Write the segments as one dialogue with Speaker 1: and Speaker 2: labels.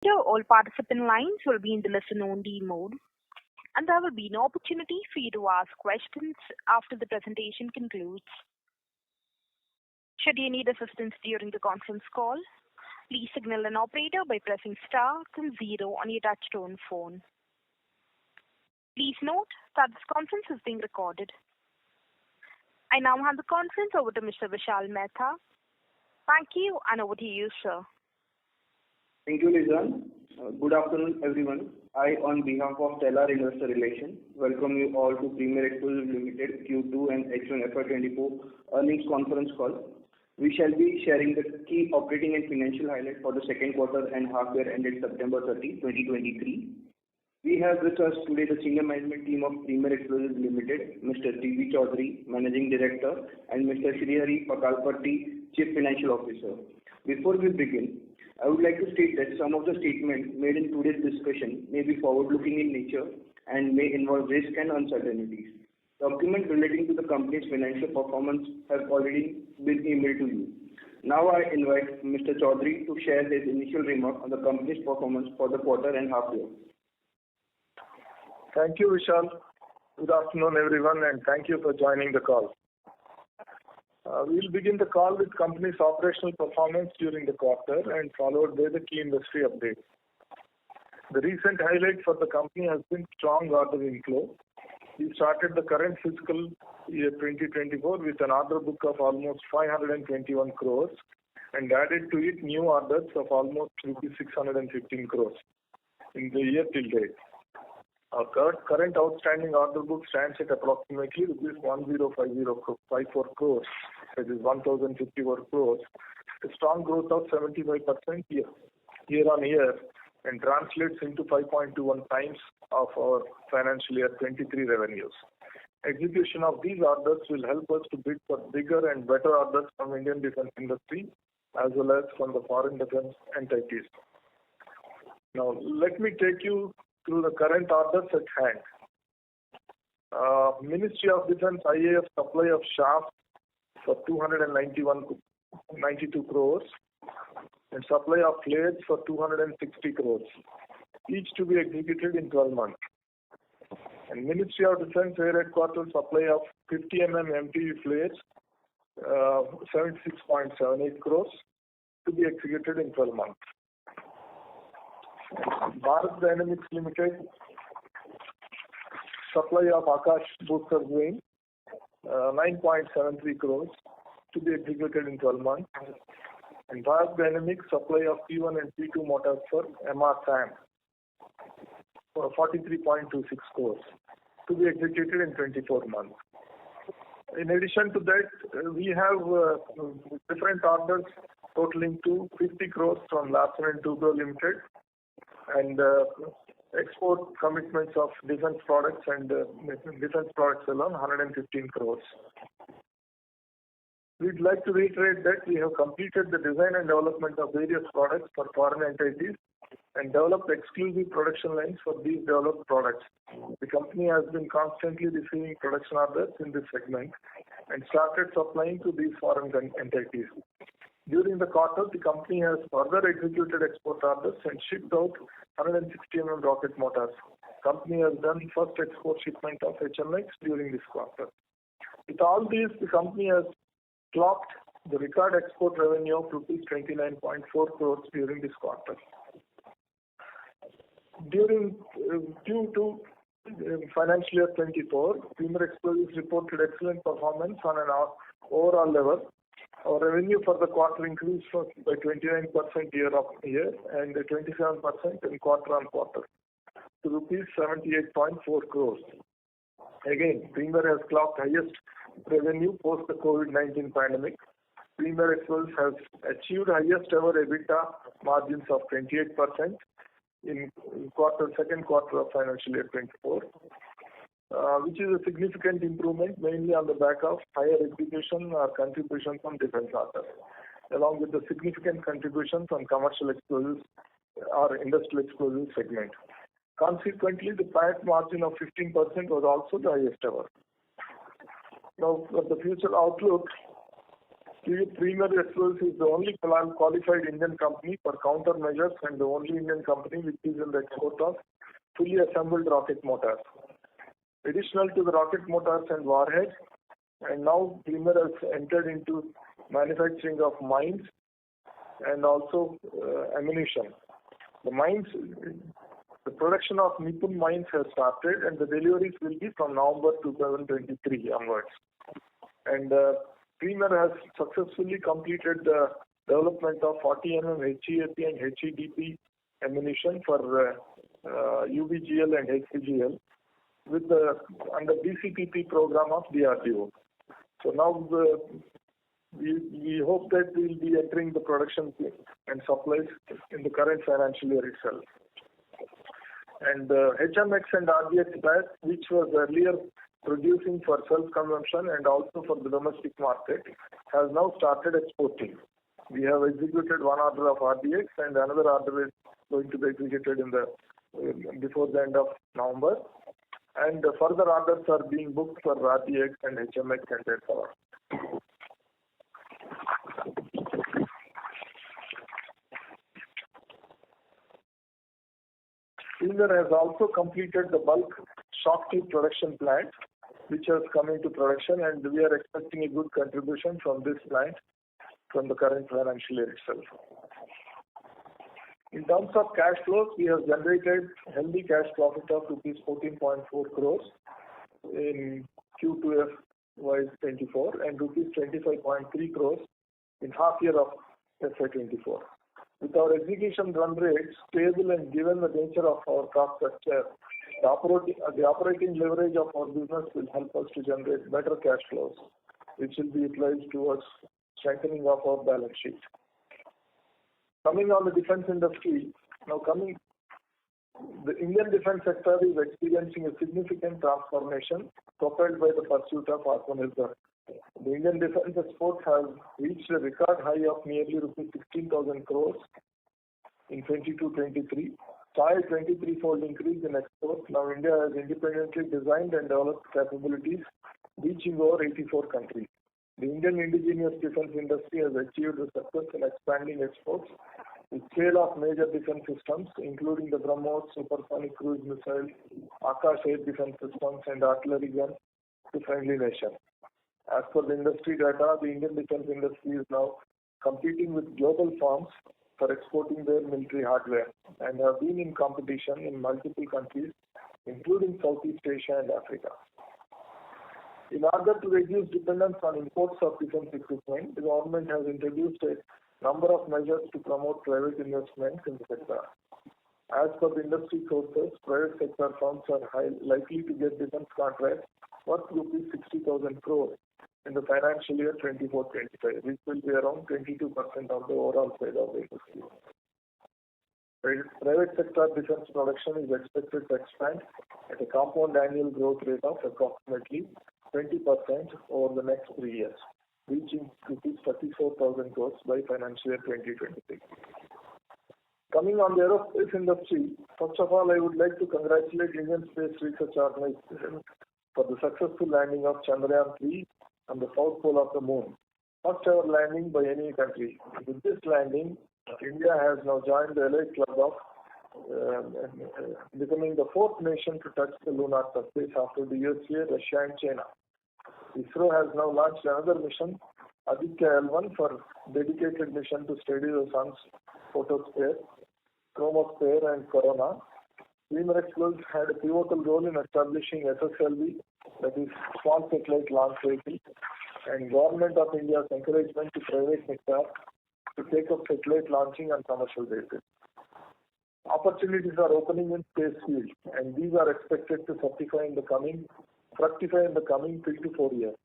Speaker 1: All participant lines will be in the listen-only mode, and there will be no opportunity for you to ask questions after the presentation concludes. Should you need assistance during the conference call, please signal an operator by pressing star then 0 on your touch-tone phone. Please note that this conference is being recorded. I now hand the conference over to Mr. Vishal Mehta. Thank you, and over to you, sir.
Speaker 2: Thank you, Lizan. Good afternoon, everyone. I, on behalf of Stellar Investor Relations, welcome you all to Premier Explosives Limited Q2 and H1FY24 earnings conference call. We shall be sharing the key operating and financial highlights for the second quarter and half year ended September 30, 2023. We have with us today the senior management team of Premier Explosives Limited, Mr. T.V. Chaudhary, Managing Director, and Mr. Srihari Pakalpatti, Chief Financial Officer. Before we begin, I would like to state that some of the statements made in today's discussion may be forward-looking in nature and may involve risk and uncertainties. Documents relating to the company's financial performance have already been emailed to you. Now I invite Mr. Chaudhary to share his initial remarks on the company's performance for the quarter and half year.
Speaker 3: Thank you, Vishal. Good afternoon, everyone, and thank you for joining the call. We'll begin the call with company's operational performance during the quarter and followed by the key industry updates. The recent highlight for the company has been strong order inflow. We started the current fiscal year 2024 with an order book of almost 521 crores and added to it new orders of almost 615 crores in the year till date. Our current outstanding order book stands at approximately rupees 105054 crores, that is 1054 crores, a strong growth of 75% year on year and translates into 5.21 times of our financial year 23 revenues. Execution of these orders will help us to bid for bigger and better orders from Indian defense industry as well as from the foreign defense entities. Now, let me take you through the current orders at hand. Ministry of Defence IAF supply of shafts for 292 crores and supply of blades for 260 crores, each to be executed in 12 months. And Ministry of Defence Air Headquarters supply of 50 mm MTU blades, 76.78 crores, to be executed in 12 months. Bharat Dynamics Limited supply of Akash booster wing, 9.73 crores, to be executed in 12 months. And Bharat Dynamics supply of P1 and P2 motors for MR-SAM for 43.26 crores, to be executed in 24 months. In addition to that, we have different orders totaling to 50 crores from Larsen & Toubro Limited, and export commitments of defense products and defense products alone 115 crores. We'd like to reiterate that we have completed the design and development of various products for foreign entities and developed exclusive production lines for these developed products. The company has been constantly receiving production orders in this segment and started supplying to these foreign entities. During the quarter, the company has further executed export orders and shipped out 160 mm rocket motors. Company has done first export shipment of HMX during this quarter. With all these, the company has clocked the record export revenue of rupees 29.4 crores during this quarter. During Q2 financial year 24, Premier Explosives reported excellent performance on an overall level. Our revenue for the quarter increased by 29% year on year and 27% in quarter on quarter to rupees 78.4 crores. Again, Premier has clocked highest revenue post the COVID-19 pandemic. Premier Explosives has achieved highest ever EBITDA margins of 28% in second quarter of financial year 24. Which is a significant improvement mainly on the back of higher execution or contribution from defense orders, along with the significant contribution from commercial explosives or industrial explosives segment. Consequently, the PAT margin of 15% was also the highest ever. Now, for the future outlook, Premier Explosives is the only qualified Indian company for countermeasures and the only Indian company which is in the export of fully assembled rocket motors. Additional to the rocket motors and warheads, and now Premier has entered into manufacturing of mines and also ammunition. The production of Nippon mines has started, and the deliveries will be from November 2023 onwards. And Premier has successfully completed the development of 40 mm HEAP and HEDP ammunition for UBGL and HCGL under BCPP program of DRDO. So now we hope that we will be entering the production and supplies in the current financial year itself. And HMX and RDX batch, which was earlier producing for self-consumption and also for the domestic market, has now started exporting. We have executed one order of RDX and another order is going to be executed before the end of November. And further orders are being booked for RDX and HMX and etc. Premier has also completed the bulk shock tube production plant, which has come into production, and we are expecting a good contribution from this plant from the current financial year itself. In terms of cash flows, we have generated healthy cash profit of rupees 14.4 crores in Q2FY24 and rupees 25.3 crores in half year of FY24. With our execution run rate stable and given the nature of our cost structure, the operating leverage of our business will help us to generate better cash flows, which will be utilized towards strengthening of our balance sheet. Coming on the defense industry, the Indian defense sector is experiencing a significant transformation propelled by the pursuit of Atmanirbhar. The Indian defense exports have reached a record high of nearly rupees 16,000 crores in 22-23, saw a 23-fold increase in exports. Now India has independently designed and developed capabilities reaching over 84 countries. The Indian indigenous defense industry has achieved a success in expanding exports with sale of major defense systems, including the BrahMos, supersonic cruise missile, Akash air defense systems, and artillery guns to friendly nations. As per the industry data, the Indian defense industry is now competing with global firms for exporting their military hardware and have been in competition in multiple countries, including Southeast Asia and Africa. In order to reduce dependence on imports of defense equipment, the government has introduced a number of measures to promote private investments in the sector. As per the industry sources, private sector firms are likely to get defense contracts worth rupees 60,000 crores in the financial year 24-25, which will be around 22% of the overall sale of the industry. Private sector defense production is expected to expand at a compound annual growth rate of approximately 20% over the next 3 years, reaching rupees 34,000 crores by financial year 2023. Coming on the aerospace industry, first of all, I would like to congratulate Indian Space Research Organization for the successful landing of Chandrayaan-3 on the south pole of the moon, first ever landing by any country. With this landing, India has now joined the elite club of becoming the fourth nation to touch the lunar surface after the USA, Russia and China. ISRO has now launched another mission, Aditya L1, for dedicated mission to study the sun's photosphere, chromosphere and corona. Premier Explosives had a pivotal role in establishing SSLV, that is Small Satellite Launch Vehicle, and Government of India's encouragement to private sector to take up satellite launching on commercial basis. Opportunities are opening in space field, and these are expected to fructify in the coming 3 to 4 years.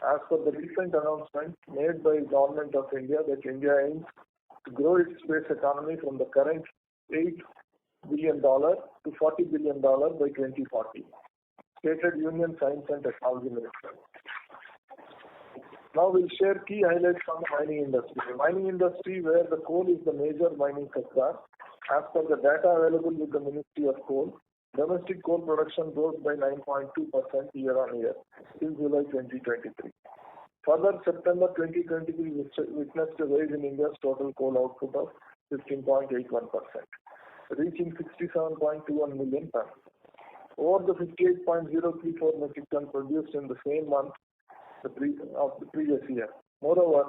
Speaker 3: As per the recent announcement made by the Government of India that India aims to grow its space economy from the current $8 billion to $40 billion by 2040, stated Union Science and Technology Minister. Now we'll share key highlights from the mining industry. The mining industry, where the coal is the major mining sector, as per the data available with the Ministry of Coal, domestic coal production rose by 9.2% year-on-year till July 2023. Further, September 2023 witnessed a rise in India's total coal output of 15.81%, reaching 67.21 million tons, over the 58.034 metric tons produced in the same month of the previous year. Moreover,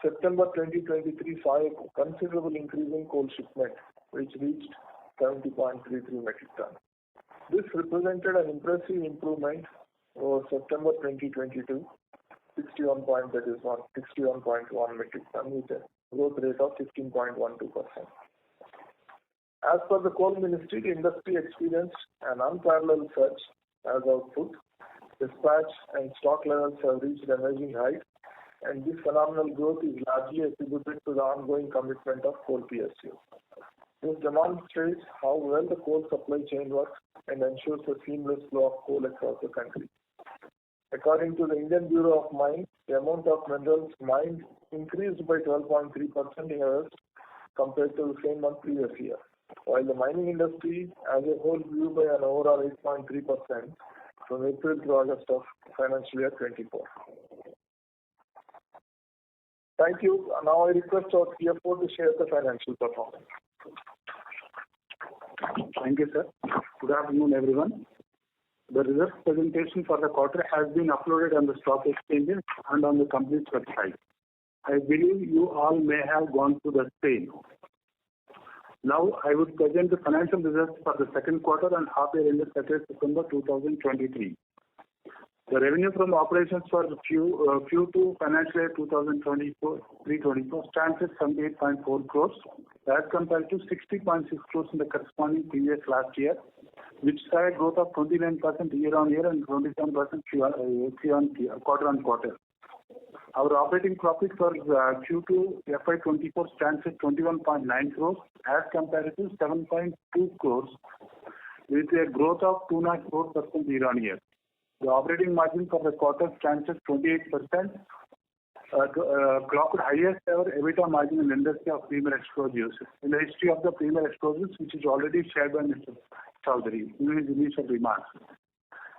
Speaker 3: September 2023 saw a considerable increase in coal shipment, which reached 70.33 metric tons. This represented an impressive improvement over September 2022, 61.1 metric tons, with a growth rate of 15.12%. As per the Coal Ministry, the industry experienced an unparalleled surge as output, dispatch and stock levels have reached amazing heights, and this phenomenal growth is largely attributed to the ongoing commitment of coal PSUs. This demonstrates how well the coal supply chain works and ensures a seamless flow of coal across the country. According to the Indian Bureau of Mines, the amount of minerals mined increased by 12.3% in August compared to the same month previous year, while the mining industry as a whole grew by an overall 8.3% from April to August of financial year 24. Thank you. Now I request our CFO to share the financial performance.
Speaker 4: Thank you, sir. Good afternoon, everyone. The results presentation for the quarter has been uploaded on the stock exchanges and on the company's website. I believe you all may have gone through the same. Now, I would present the financial results for the second quarter and half year ended 30th September 2023. The revenue from operations for Q2 financial year 2024 stands at 78.4 crores as compared to 60.6 crores in the corresponding previous last year, which saw a growth of 29% year-on-year and 27% quarter-on-quarter. Our operating profit for Q2 FY24 stands at 21.9 crores as compared to 7.2 crores, with a growth of 204% year-on-year. The operating margin for the quarter stands at 28%, clocked highest ever EBITDA margin in the industry of premier explosives, in the history of the premier explosives, which is already shared by Mr. Chaudhary in his initial remarks.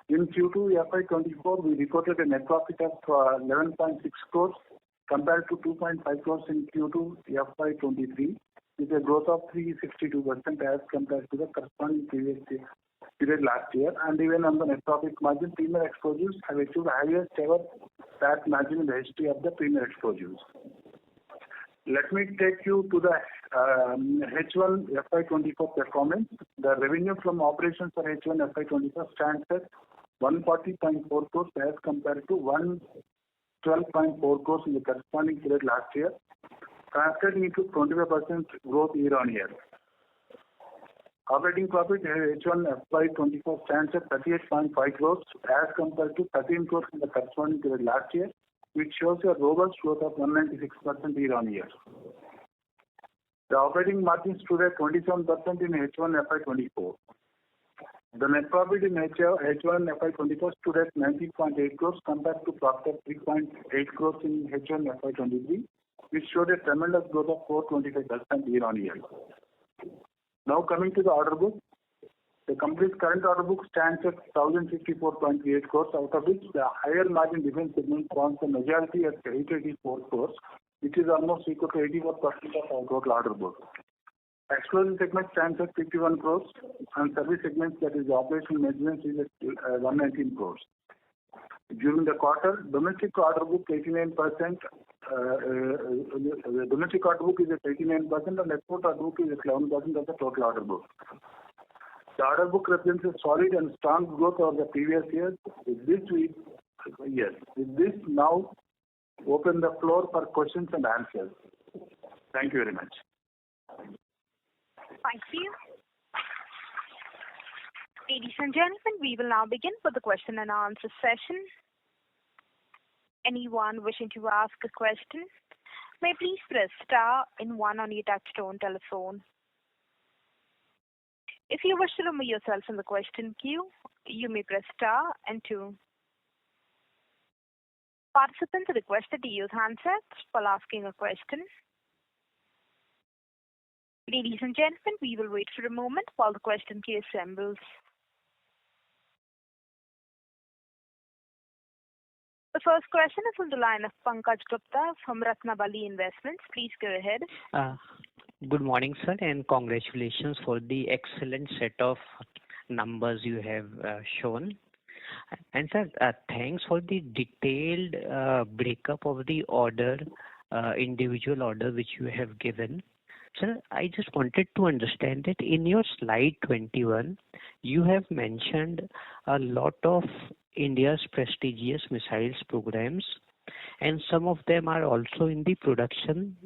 Speaker 4: In Q2 FY24, we reported a net profit of 11.6 crores compared to 2.5 crores in Q2 FY23, with a growth of 362% as compared to the corresponding period last year. And even on the net profit margin, premier explosives have achieved the highest ever PAT margin in the history of the premier explosives. Let me take you to the H1 FY24 performance. The revenue from operations for H1 FY24 stands at 140.4 crores as compared to 112.4 crores in the corresponding period last year, translating into 25% growth year-on-year. Operating profit H1 FY24 stands at 38.5 crores as compared to 13 crores in the corresponding period last year, which shows a robust growth of 196% year-on-year. The operating margin stood at 27% in H1 FY24. The net profit in H1 FY24 stood at 19.8 crores compared to profit of 3.8 crores in H1 FY23, which showed a tremendous growth of 425% year-on-year. Now coming to the order book, the company's current order book stands at 1,054.38 crores, out of which the higher margin defense segment forms the majority at 884 crores, which is almost equal to 84% of our total order book. Explosive segment stands at 51 crores, and service segment, that is operational maintenance, is at 119 crores. During the quarter, domestic order book 89%. The domestic order book is at 89%, and export order book is at 11% of the total order book. The order book represents a solid and strong growth over the previous years. With this, now open the floor for questions and answers. Thank you very much.
Speaker 1: Thank you. Ladies and gentlemen, we will now begin with the question and answer session. Anyone wishing to ask a question may please press star and 1 on your touchtone telephone. If you wish to remove yourself from the question queue, you may press star and 2. Participants are requested to use handsets while asking a question. Ladies and gentlemen, we will wait for a moment while the question queue assembles. The first question is on the line of Pankaj Gupta from Ratnabali Investments. Please go ahead.
Speaker 5: Good morning, sir, and congratulations for the excellent set of numbers you have shown. And sir, thanks for the detailed breakup of the order, individual order which you have given. Sir, I just wanted to understand that in your slide 21, you have mentioned a lot of India's prestigious missiles programs, and some of them are also in the production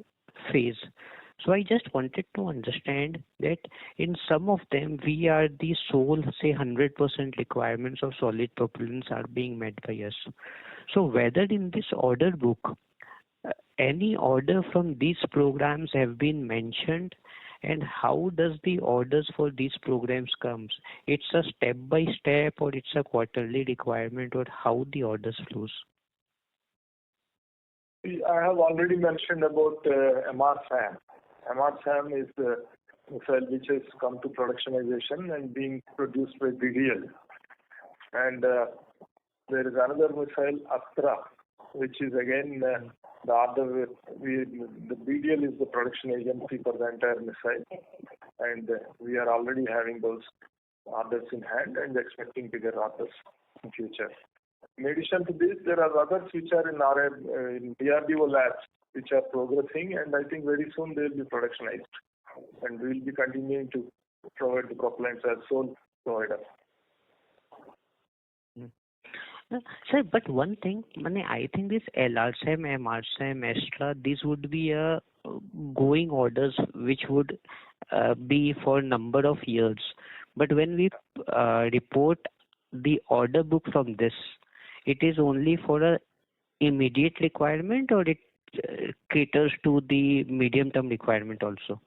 Speaker 5: phase. So I just wanted to understand that in some of them, we are the sole, say, 100% requirements of solid propellants are being met by us. So whether in this order book, any order from these programs have been mentioned, and how does the orders for these programs comes? It's a step by step, or it's a quarterly requirement, or how the orders flows?
Speaker 3: I have already mentioned about MR-SAM. MR-SAM is the missile which has come to productionization and being produced by BDL. And there is another missile, Astra, which is again the order. The BDL is the production agency for the entire missile, and we are already having those orders in hand and expecting bigger orders in future. In addition to this, there are others which are in DRDO labs which are progressing, and I think very soon they will be productionized, and we will be continuing to provide the propellants as sole provider.
Speaker 5: Sir, but one thing, I think this LRSAM, MRSAM, Astra, these would be going orders which would be for a number of years. But when we report the order book from this, it is only for a immediate requirement, or it caters to the medium-term requirement also?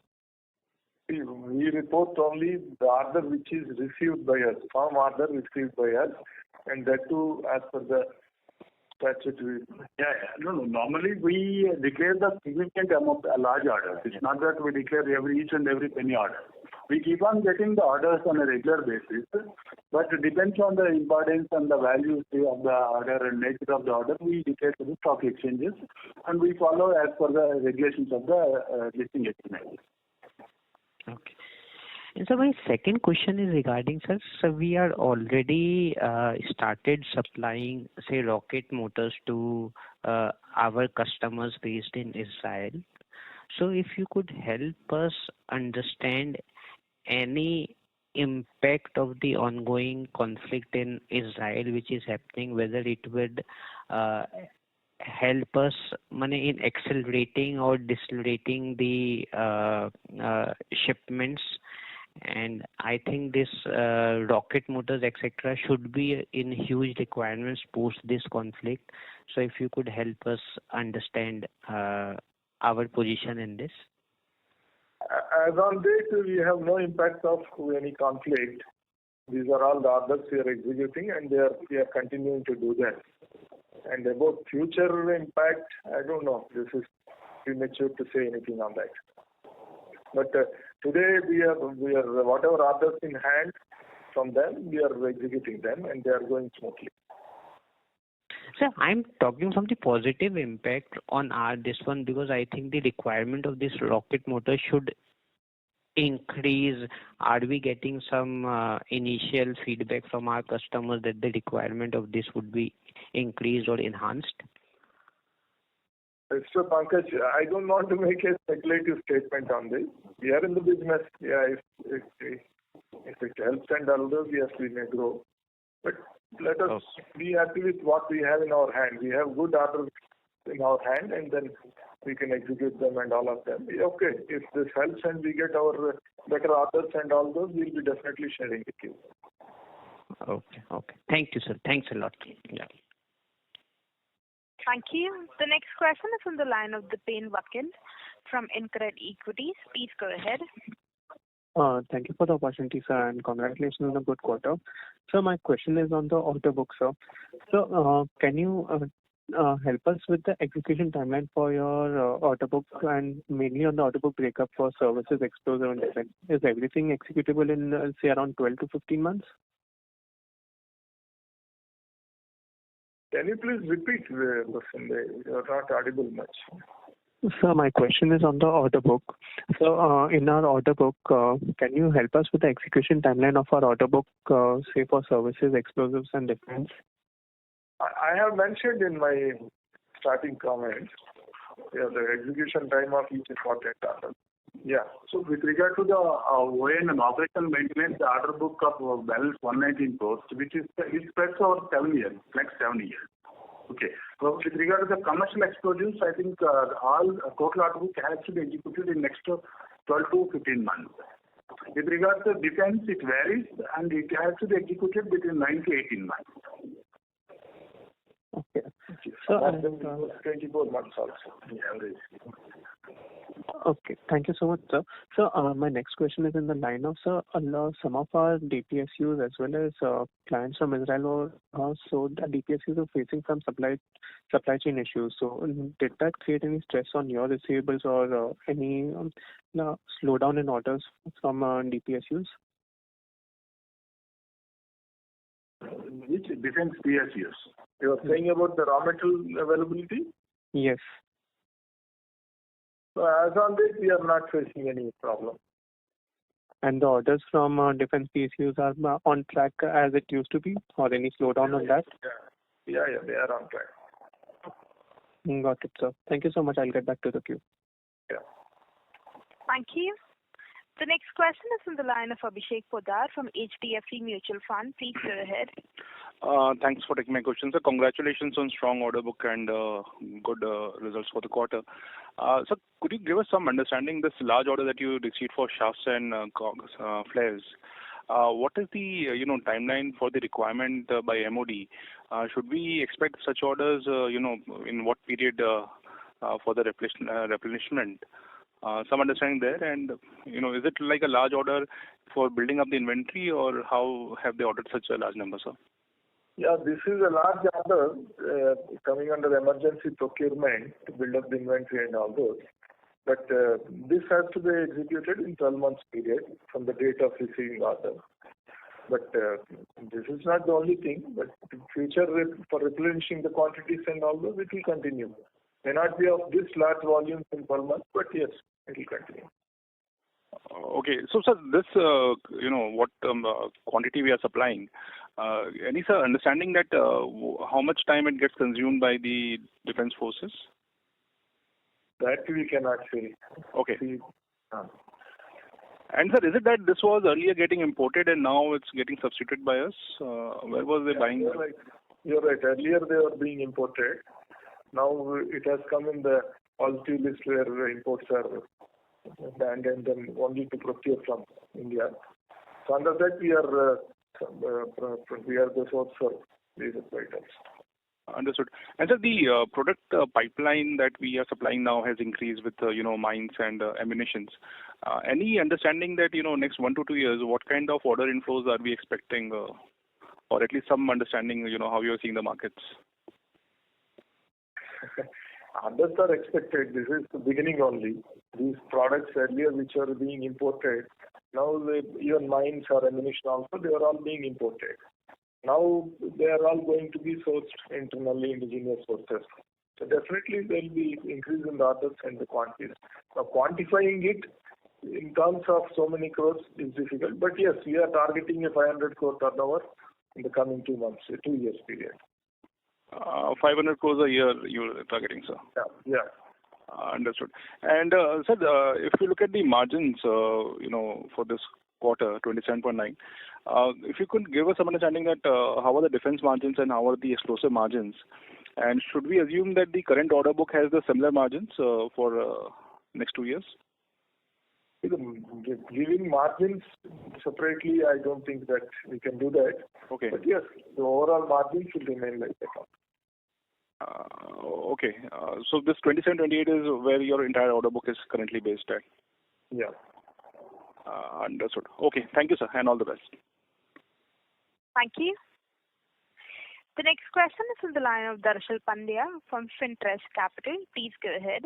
Speaker 3: We report only the order which is received by us, firm order received by us, and that too as per the statutory.
Speaker 4: No. Normally we declare the significant amount, a large order. It's not that we declare each and every penny order. We keep on getting the orders on a regular basis, but it depends on the importance and the value of the order and nature of the order. We declare to the stock exchanges, and we follow as per the regulations of the listing exchange.
Speaker 5: Okay. And so my second question is regarding, sir, so we are already started supplying, say, rocket motors to our customers based in Israel. So if you could help us understand any impact of the ongoing conflict in Israel which is happening, whether it would help us in accelerating or decelerating the shipments. And I think this rocket motors, etc., should be in huge requirements post this conflict. So if you could help us understand our position in this.
Speaker 3: As on date, we have no impact of any conflict. These are all the orders we are executing, and we are continuing to do that. And about future impact, I don't know. This is premature to say anything on that. But today we are whatever orders in hand from them, we are executing them, and they are going smoothly.
Speaker 5: Sir, I'm talking from the positive impact on this one, because I think the requirement of this rocket motor should increase. Are we getting some initial feedback from our customers that the requirement of this would be increased or enhanced?
Speaker 3: Mr. Pankaj, I don't want to make a speculative statement on this. We are in the business. Yeah, if it helps and others, yes, we may grow. But let us be happy with what we have in our hand. We have good orders in our hand, and then we can execute them and all of them. Okay, if this helps and we get our better orders and all those, we'll be definitely sharing with you.
Speaker 5: Okay. Thank you, sir. Thanks a lot. Yeah.
Speaker 1: Thank you. The next question is on the line of Dipen Vakil from InCred Equities. Please go ahead.
Speaker 6: Thank you for the opportunity, sir, and congratulations on a good quarter. So my question is on the order book, sir. So can you help us with the execution timeline for your order book, and mainly on the order book breakup for services, explosive and defense? Is everything executable in, say, around 12 to 15 months?
Speaker 3: Can you please repeat the question? You are not audible much.
Speaker 6: Sir, my question is on the order book. So, in our order book, can you help us with the execution timeline of our order book, say for services, explosives, and defense?
Speaker 3: I have mentioned in my starting comments, the execution time of each important order. Yeah.
Speaker 4: So with regard to the O&M and operational maintenance, the order book of balance 119 crores, which is it spreads over 7 years, next 7 years. Okay. So with regard to the commercial explosives, I think all total order book has to be executed in next 12 to 15 months. With regard to defense, it varies and it has to be executed between 9 to 18 months.
Speaker 6: Okay.
Speaker 3: So 24 months also, the average.
Speaker 6: Okay. Thank you so much, sir. So, my next question is in the line of, sir, some of our DPSUs as well as clients from Israel so the DPSUs are facing some supply chain issues. So, did that create any stress on your receivables or any slowdown in orders from DPSUs?
Speaker 3: Which defense PSUs? You are saying about the raw material availability?
Speaker 6: Yes.
Speaker 3: So as on this, we are not facing any problem.
Speaker 6: And the orders from defense PSUs are on track as it used to be, or any slowdown on that?
Speaker 3: Yeah, they are on track.
Speaker 6: Got it, sir. Thank you so much. I'll get back to the queue.
Speaker 3: Yeah.
Speaker 1: Thank you. The next question is from the line of Abhishek Poddar from HDFC Mutual Fund. Please go ahead.
Speaker 7: Thanks for taking my question, sir. Congratulations on strong order book and good results for the quarter. So could you give us some understanding this large order that you received for shafts and flares? What is the timeline for the requirement by MOD? Should we expect such orders in what period for the replenishment? Some understanding there, and is it like a large order for building up the inventory, or how have they ordered such a large number, sir?
Speaker 3: Yeah, this is a large order coming under emergency procurement to build up the inventory and all those. But this has to be executed in 12 months period from the date of receiving order. But this is not the only thing, but in future for replenishing the quantities and all those, it will continue. May not be of this large volume in 12 months, but yes, it will continue.
Speaker 7: Okay. So, sir, this, what quantity we are supplying, any, sir, understanding that how much time it gets consumed by the defense forces?
Speaker 3: That we cannot say.
Speaker 7: Okay. And, sir, is it that this was earlier getting imported and now it's getting substituted by us? Where was they buying?
Speaker 3: You're right. Earlier they were being imported. Now it has come in the positive list where imports are banned and then only to procure from India. So under that we are the source for these items.
Speaker 7: Understood. And sir, the product pipeline that we are supplying now has increased with mines and ammunitions. Any understanding that next 1 to 2 years, what kind of order inflows are we expecting, or at least some understanding, how you are seeing the markets?
Speaker 3: Others are expected. This is the beginning only. These products earlier which are being imported, now even mines or ammunition also, they are all being imported. Now they are all going to be sourced internally, indigenous sources. So definitely there will be increase in the orders and the quantities. Now quantifying it in terms of so many crores is difficult. But yes, we are targeting a 500 crore turnover in the coming 2 months, a 2 years period.
Speaker 7: 500 crores a year you're targeting, sir?
Speaker 3: Yeah.
Speaker 7: Understood. And sir, if you look at the margins, for this quarter, 27.9, if you could give us some understanding that how are the defense margins and how are the explosive margins, and should we assume that the current order book has the similar margins for next 2 years?
Speaker 3: Giving margins separately, I don't think that we can do that.
Speaker 7: Okay.
Speaker 3: But yes, the overall margin should remain like that.
Speaker 7: Okay. So this 27-28 is where your entire order book is currently based at?
Speaker 3: Yeah.
Speaker 7: Understood. Okay. Thank you, sir, and all the best.
Speaker 1: Thank you. The next question is from the line of Darshal Pandya from Finterest Capital. Please go ahead.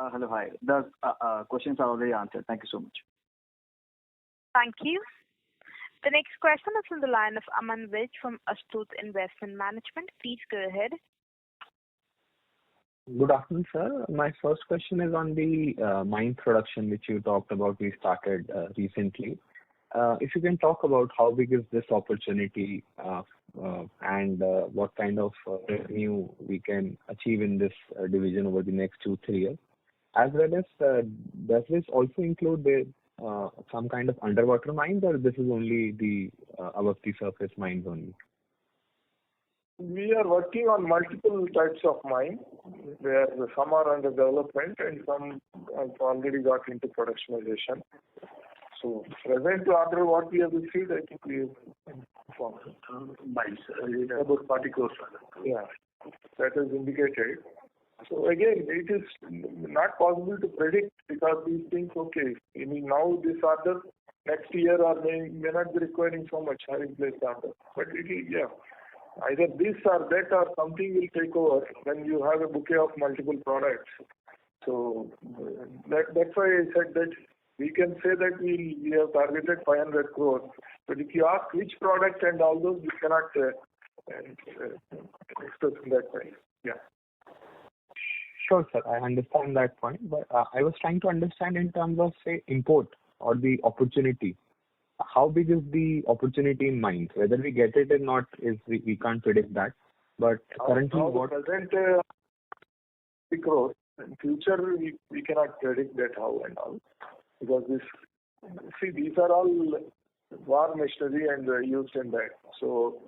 Speaker 8: Hello, hi. The questions are already answered. Thank you so much.
Speaker 1: Thank you. The next question is from the line of Aman Vij from Astute Investment Management. Please go ahead.
Speaker 6: Good afternoon, sir. My first question is on the mine production, which you talked about we started recently. If you can talk about how big is this opportunity and what kind of revenue we can achieve in this division over the next 2-3 years, as well as does this also include some kind of underwater mines, or this is only the above the surface mines only?
Speaker 3: We are working on multiple types of mines, where some are under development and some have already got into productionization. So, present to order what we have received, I think we have informed.
Speaker 4: Mines, about 40 crores.
Speaker 3: Yeah, that is indicated. So again, it is not possible to predict because these things, okay, I mean now this order next year or may not be requiring so much having placed order. But it is, yeah, either this or that or something will take over when you have a bouquet of multiple products. So that's why I said that we can say that we have targeted 500 crores. But if you ask which product and all those, we cannot express in that way. Yeah.
Speaker 6: Sure, sir. I understand that point, but I was trying to understand in terms of, say, import or the opportunity. How big is the opportunity in mines? Whether we get it or not, we can't predict that. But currently, what?
Speaker 3: Present 50 crores. In future, we cannot predict that how and all, because these are all war machinery and used in that. So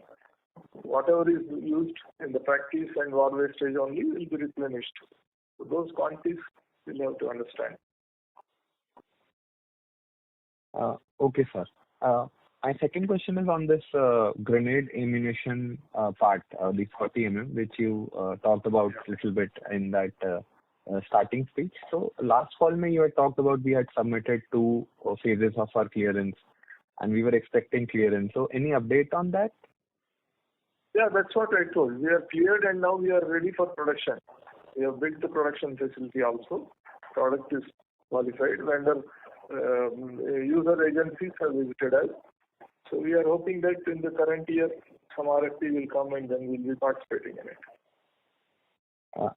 Speaker 3: whatever is used in the practice and war wastage only will be replenished. So those quantities we'll have to understand.
Speaker 6: Okay, sir. My second question is on this grenade ammunition part, the 40 which you talked about a little bit in that starting speech. So last fall, you had talked about we had submitted 2 phases of our clearance and we were expecting clearance. So any update on that?
Speaker 3: Yeah, that's what I told. We are cleared and now we are ready for production. We have built the production facility also. Product is qualified. Vendor user agencies have visited us. So we are hoping that in the current year some RFP will come and then we'll be participating in it.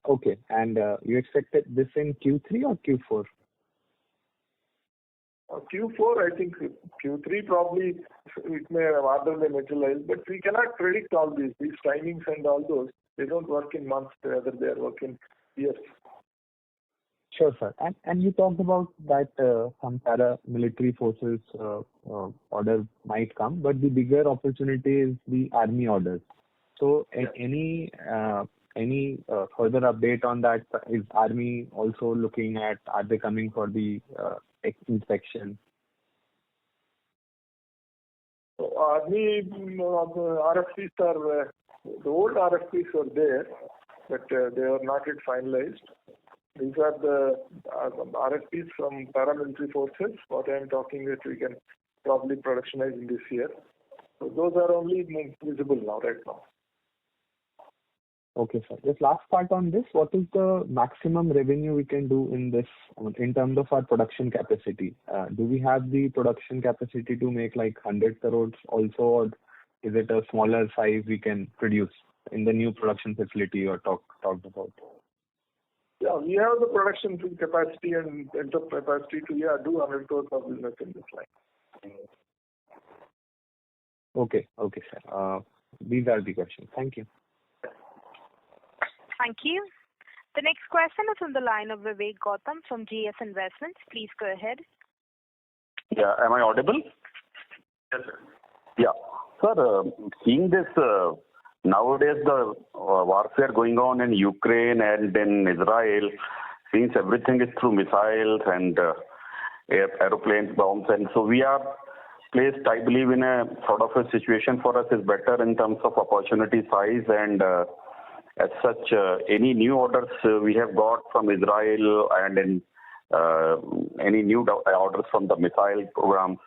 Speaker 6: Okay. And you expected this in Q3 or Q4?
Speaker 3: Q4, I think Q3 probably it may order may materialize, but we cannot predict all these timings and all those. They don't work in months, rather they are working years.
Speaker 6: Sure, sir. And you talked about that some paramilitary forces order might come, but the bigger opportunity is the army orders. So any further update on that? Is army also looking at, are they coming for the inspection?
Speaker 3: So army RFPs are, the old RFPs were there, but they are not yet finalized. These are the RFPs from paramilitary forces. What I am talking that we can probably productionize in this year. So those are only visible now, right now.
Speaker 6: Okay, sir. Just last part on this, what is the maximum revenue we can do in this in terms of our production capacity? Do we have the production capacity to make like 100 crores also, or is it a smaller size we can produce in the new production facility you talked about?
Speaker 3: Yeah, we have the production capacity and pent-up capacity to do 100 crores of business in this line.
Speaker 6: Okay, sir. These are the questions. Thank you.
Speaker 1: Thank you. The next question is on the line of Vivek Gautam from GS Investments. Please go ahead.
Speaker 8: Yeah, am I audible?
Speaker 3: Yes, sir.
Speaker 8: Yeah. Sir, seeing this, nowadays the warfare going on in Ukraine and in Israel, since everything is through missiles and aeroplanes, bombs, and so we are placed, I believe, in a sort of a situation for us is better in terms of opportunity size and as such, any new orders we have got from Israel and in any new orders from the missile programs,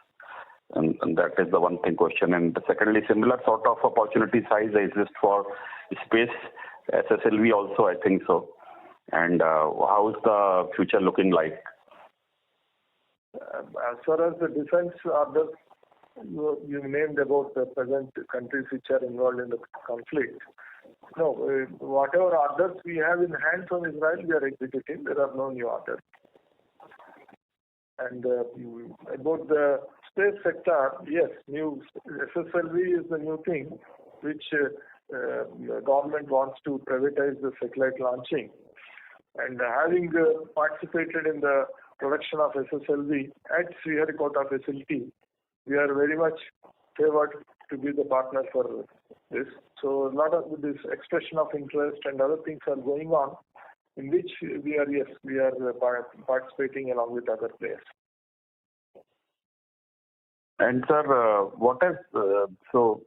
Speaker 8: and that is the one thing question. And secondly, similar sort of opportunity size exists for space SSLV also, I think so. And how is the future looking like?
Speaker 3: As far as the defense orders you named about the present countries which are involved in the conflict. No, whatever orders we have in hand from Israel, we are executing. There are no new orders. And about the space sector, yes, new SSLV is the new thing which the government wants to privatize the satellite launching. And having participated in the production of SSLV at Sriharikota facility, we are very much favored to be the partner for this. So a lot of this expression of interest and other things are going on, in which we are participating along with other players.
Speaker 8: And sir, so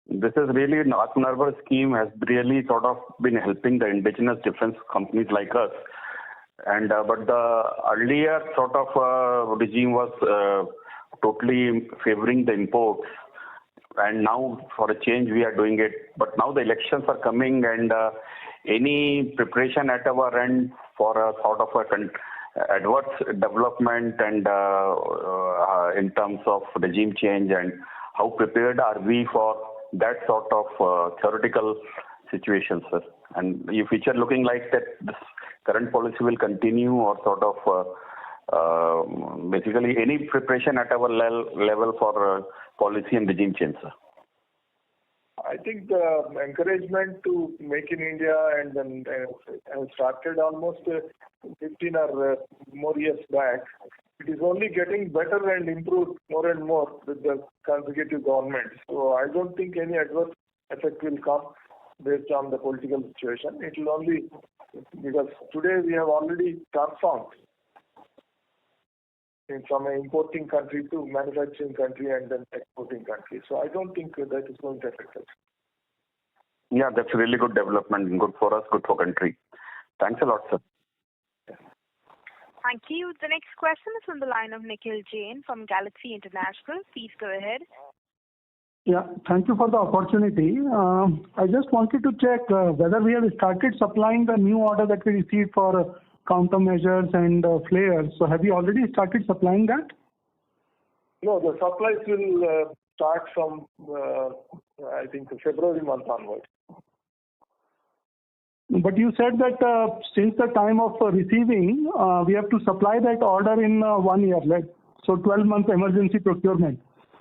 Speaker 8: this is really an Atmanirbhar scheme has really sort of been helping the indigenous defense companies like us. And but the earlier sort of regime was totally favoring the imports. And now for a change we are doing it. But now the elections are coming, and any preparation at our end for a sort of adverse development and in terms of regime change, and how prepared are we for that sort of theoretical situation, sir? And if future looking like that, this current policy will continue, or sort of basically any preparation at our level for policy and regime change, sir?
Speaker 3: I think the encouragement to make in India and then started almost 15 or more years back. It is only getting better and improved more and more with the consecutive governments. So I don't think any adverse effect will come based on the political situation. It will only, because today we have already transformed from an importing country to manufacturing country and then exporting country. So I don't think that is going to affect us.
Speaker 8: Yeah, that's a really good development. Good for us, good for country. Thanks a lot, sir.
Speaker 1: Thank you. The next question is on the line of Nikhil Jain from Galaxy International. Please go ahead.
Speaker 9: Yeah, thank you for the opportunity. I just wanted to check whether we have started supplying the new order that we received for countermeasures and flares. So have you already started supplying that?
Speaker 3: No, the supplies will start from, I think, February month onward.
Speaker 9: But you said that since the time of receiving, we have to supply that order in 1 year, so 12 months emergency procurement.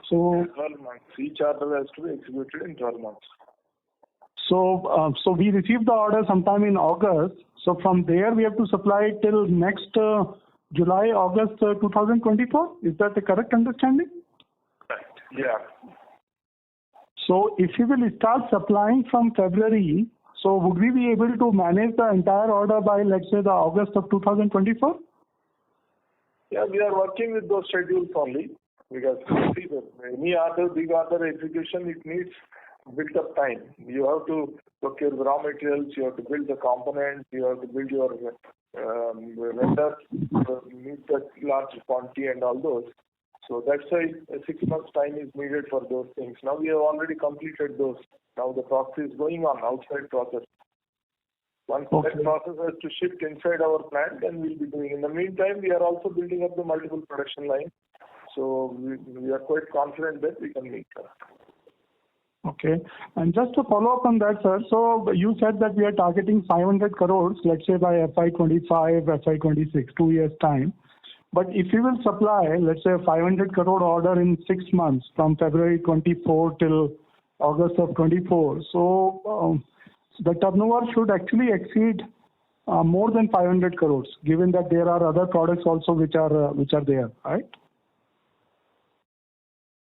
Speaker 9: So
Speaker 3: 12 months. Each order has to be executed in 12 months.
Speaker 9: So we received the order sometime in August. So from there we have to supply till next July, August 2024. Is that the correct understanding?
Speaker 3: Right. Yeah.
Speaker 9: So if we will start supplying from February, so would we be able to manage the entire order by, let's say, the August of 2024?
Speaker 3: Yeah, we are working with those schedules only, because see, any other big order execution, it needs built up time. You have to procure the raw materials, you have to build the components, you have to build your vendors, meet that large quantity and all those. So that's why 6 months time is needed for those things. Now we have already completed those. Now the process is going on, outside process. Once that process has to shift inside our plant, then we'll be doing. In the meantime, we are also building up the multiple production lines. So we are quite confident that we can meet that.
Speaker 9: Okay. And just to follow up on that, sir, so you said that we are targeting 500 crores, let's say by FY25, FY26, 2 years' time. But if you will supply, let's say, a 500 crore order in 6 months, from February 24 till August of 24, so the turnover should actually exceed more than 500 crores, given that there are other products also which are there, right?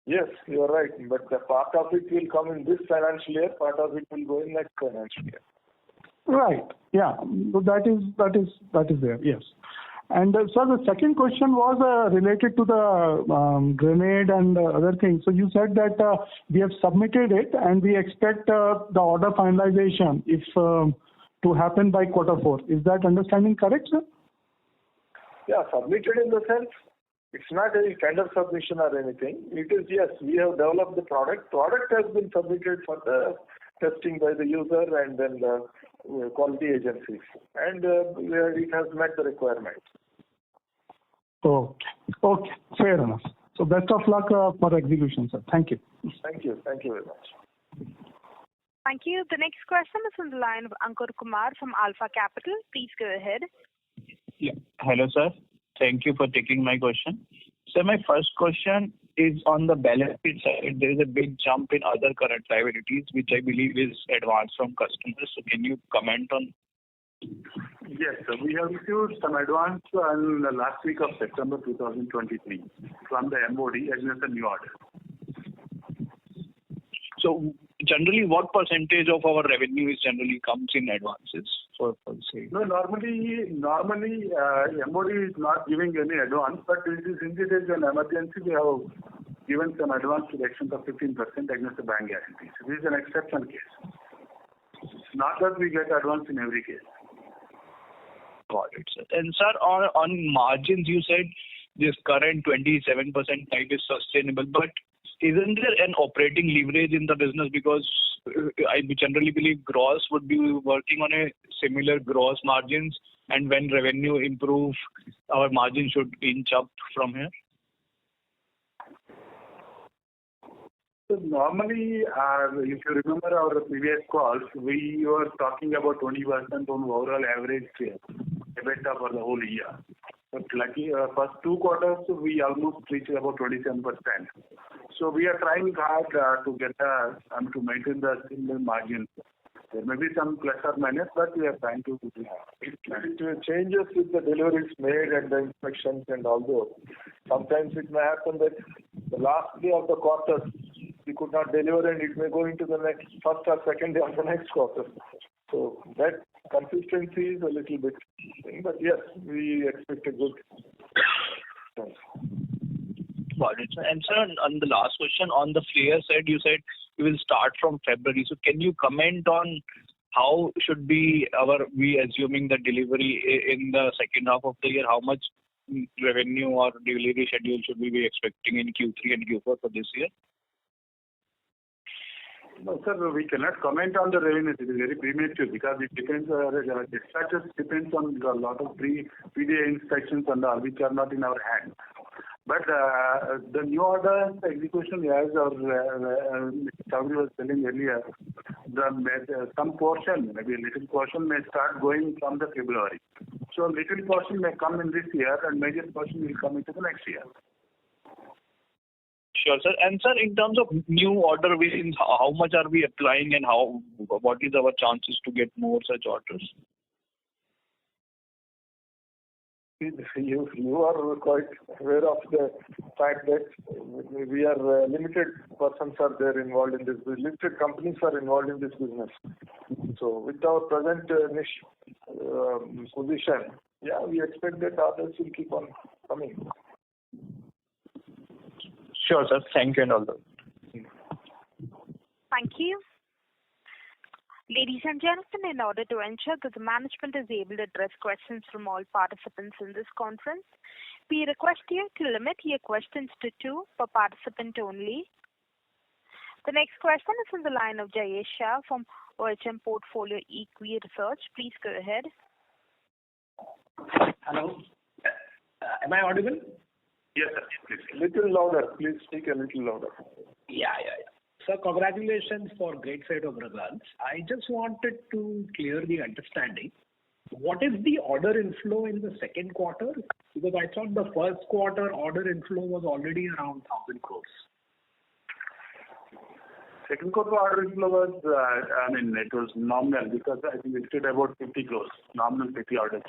Speaker 3: Yes, you are right. But the part of it will come in this financial year, part of it will go in next financial year.
Speaker 9: Right. Yeah. So that is there. Yes. And sir, the second question was related to the grenade and other things. So you said that we have submitted it and we expect the order finalization if to happen by Q4. Is that understanding correct, sir?
Speaker 3: Yeah, submitted in the sense it's not a tender submission or anything. It is, yes, we have developed the product. Product has been submitted for the testing by the user and then the quality agencies. And it has met the requirements.
Speaker 9: Okay. Fair enough. So best of luck for execution, sir. Thank you.
Speaker 3: Thank you. Thank you very much.
Speaker 1: Thank you. The next question is on the line of Ankur Kumar from Alpha Capital. Please go ahead.
Speaker 10: Yeah. Hello, sir. Thank you for taking my question. So my first question is on the balance sheet side. There is a big jump in other current liabilities, which I believe is advance from customers. So can you comment on?
Speaker 4: Yes, sir. We have received some advance on the last week of September 2023 from the MOD against the new order.
Speaker 10: So generally, what percentage of our revenue is generally comes in advances for say?
Speaker 4: No, normally MOD is not giving any advance, but since it is an emergency, we have given some advance to the extent of 15% against the bank guarantees. This is an exception case. Not that we get advance in every case.
Speaker 10: Got it, sir. And sir, on margins, you said this current 27% type is sustainable, but isn't there an operating leverage in the business? Because I generally believe gross would be working on a similar gross margins, and when revenue improve, our margin should inch up from here.
Speaker 4: So normally, if you remember our previous calls, we were talking about 20% on overall average EBITDA for the whole year. But lucky, first 2 quarters, we almost reached about 27%. So we are trying hard to get to maintain the similar margin. There may be some plus or minus, but we are trying to do that.
Speaker 3: It changes with the deliveries made and the inspections and all those. Sometimes it may happen that the last day of the quarter we could not deliver, and it may go into the next first or second day of the next quarter. So that consistency is a little bit thing, but yes, we expect a good.
Speaker 10: Got it. And sir, on the last question, on the flare side, you said you will start from February. So can you comment on how should we assuming the delivery in the second half of the year? How much revenue or delivery schedule should we be expecting in Q3 and Q4 for this year?
Speaker 4: No, sir, we cannot comment on the revenue. It is very premature because it depends. Dispatches depends on a lot of PDA inspections and all, which are not in our hand. But the new order execution, as our Chaudhary was telling earlier, some portion, maybe a little portion, may start going from the February. So little portion may come in this year, and major portion will come into the next year.
Speaker 10: Sure, sir. And sir, in terms of new order wins, how much are we applying, and what is our chances to get more such orders?
Speaker 3: You are quite aware of the fact that we are limited persons are there involved in this. Limited companies are involved in this business. So with our present niche position, yeah, we expect that others will keep on coming.
Speaker 10: Sure, sir. Thank you and all that.
Speaker 1: Thank you. Ladies and gentlemen, in order to ensure that the management is able to address questions from all participants in this conference, we request you to limit your questions to 2 per participant only. The next question is on the line of Jayesh Shah from OHM Portfolio Equi Research. Please go ahead.
Speaker 11: Hello. Am I audible?
Speaker 3: Yes, sir. Please. Little louder. Please speak a little louder.
Speaker 11: Yeah. Sir, congratulations for great set of results. I just wanted to clear the understanding. What is the order inflow in the second quarter? Because I thought the first quarter order inflow was already around 1,000 crores.
Speaker 4: Second quarter order inflow was, it was nominal because I think we did about 50 crores, nominal 50 orders.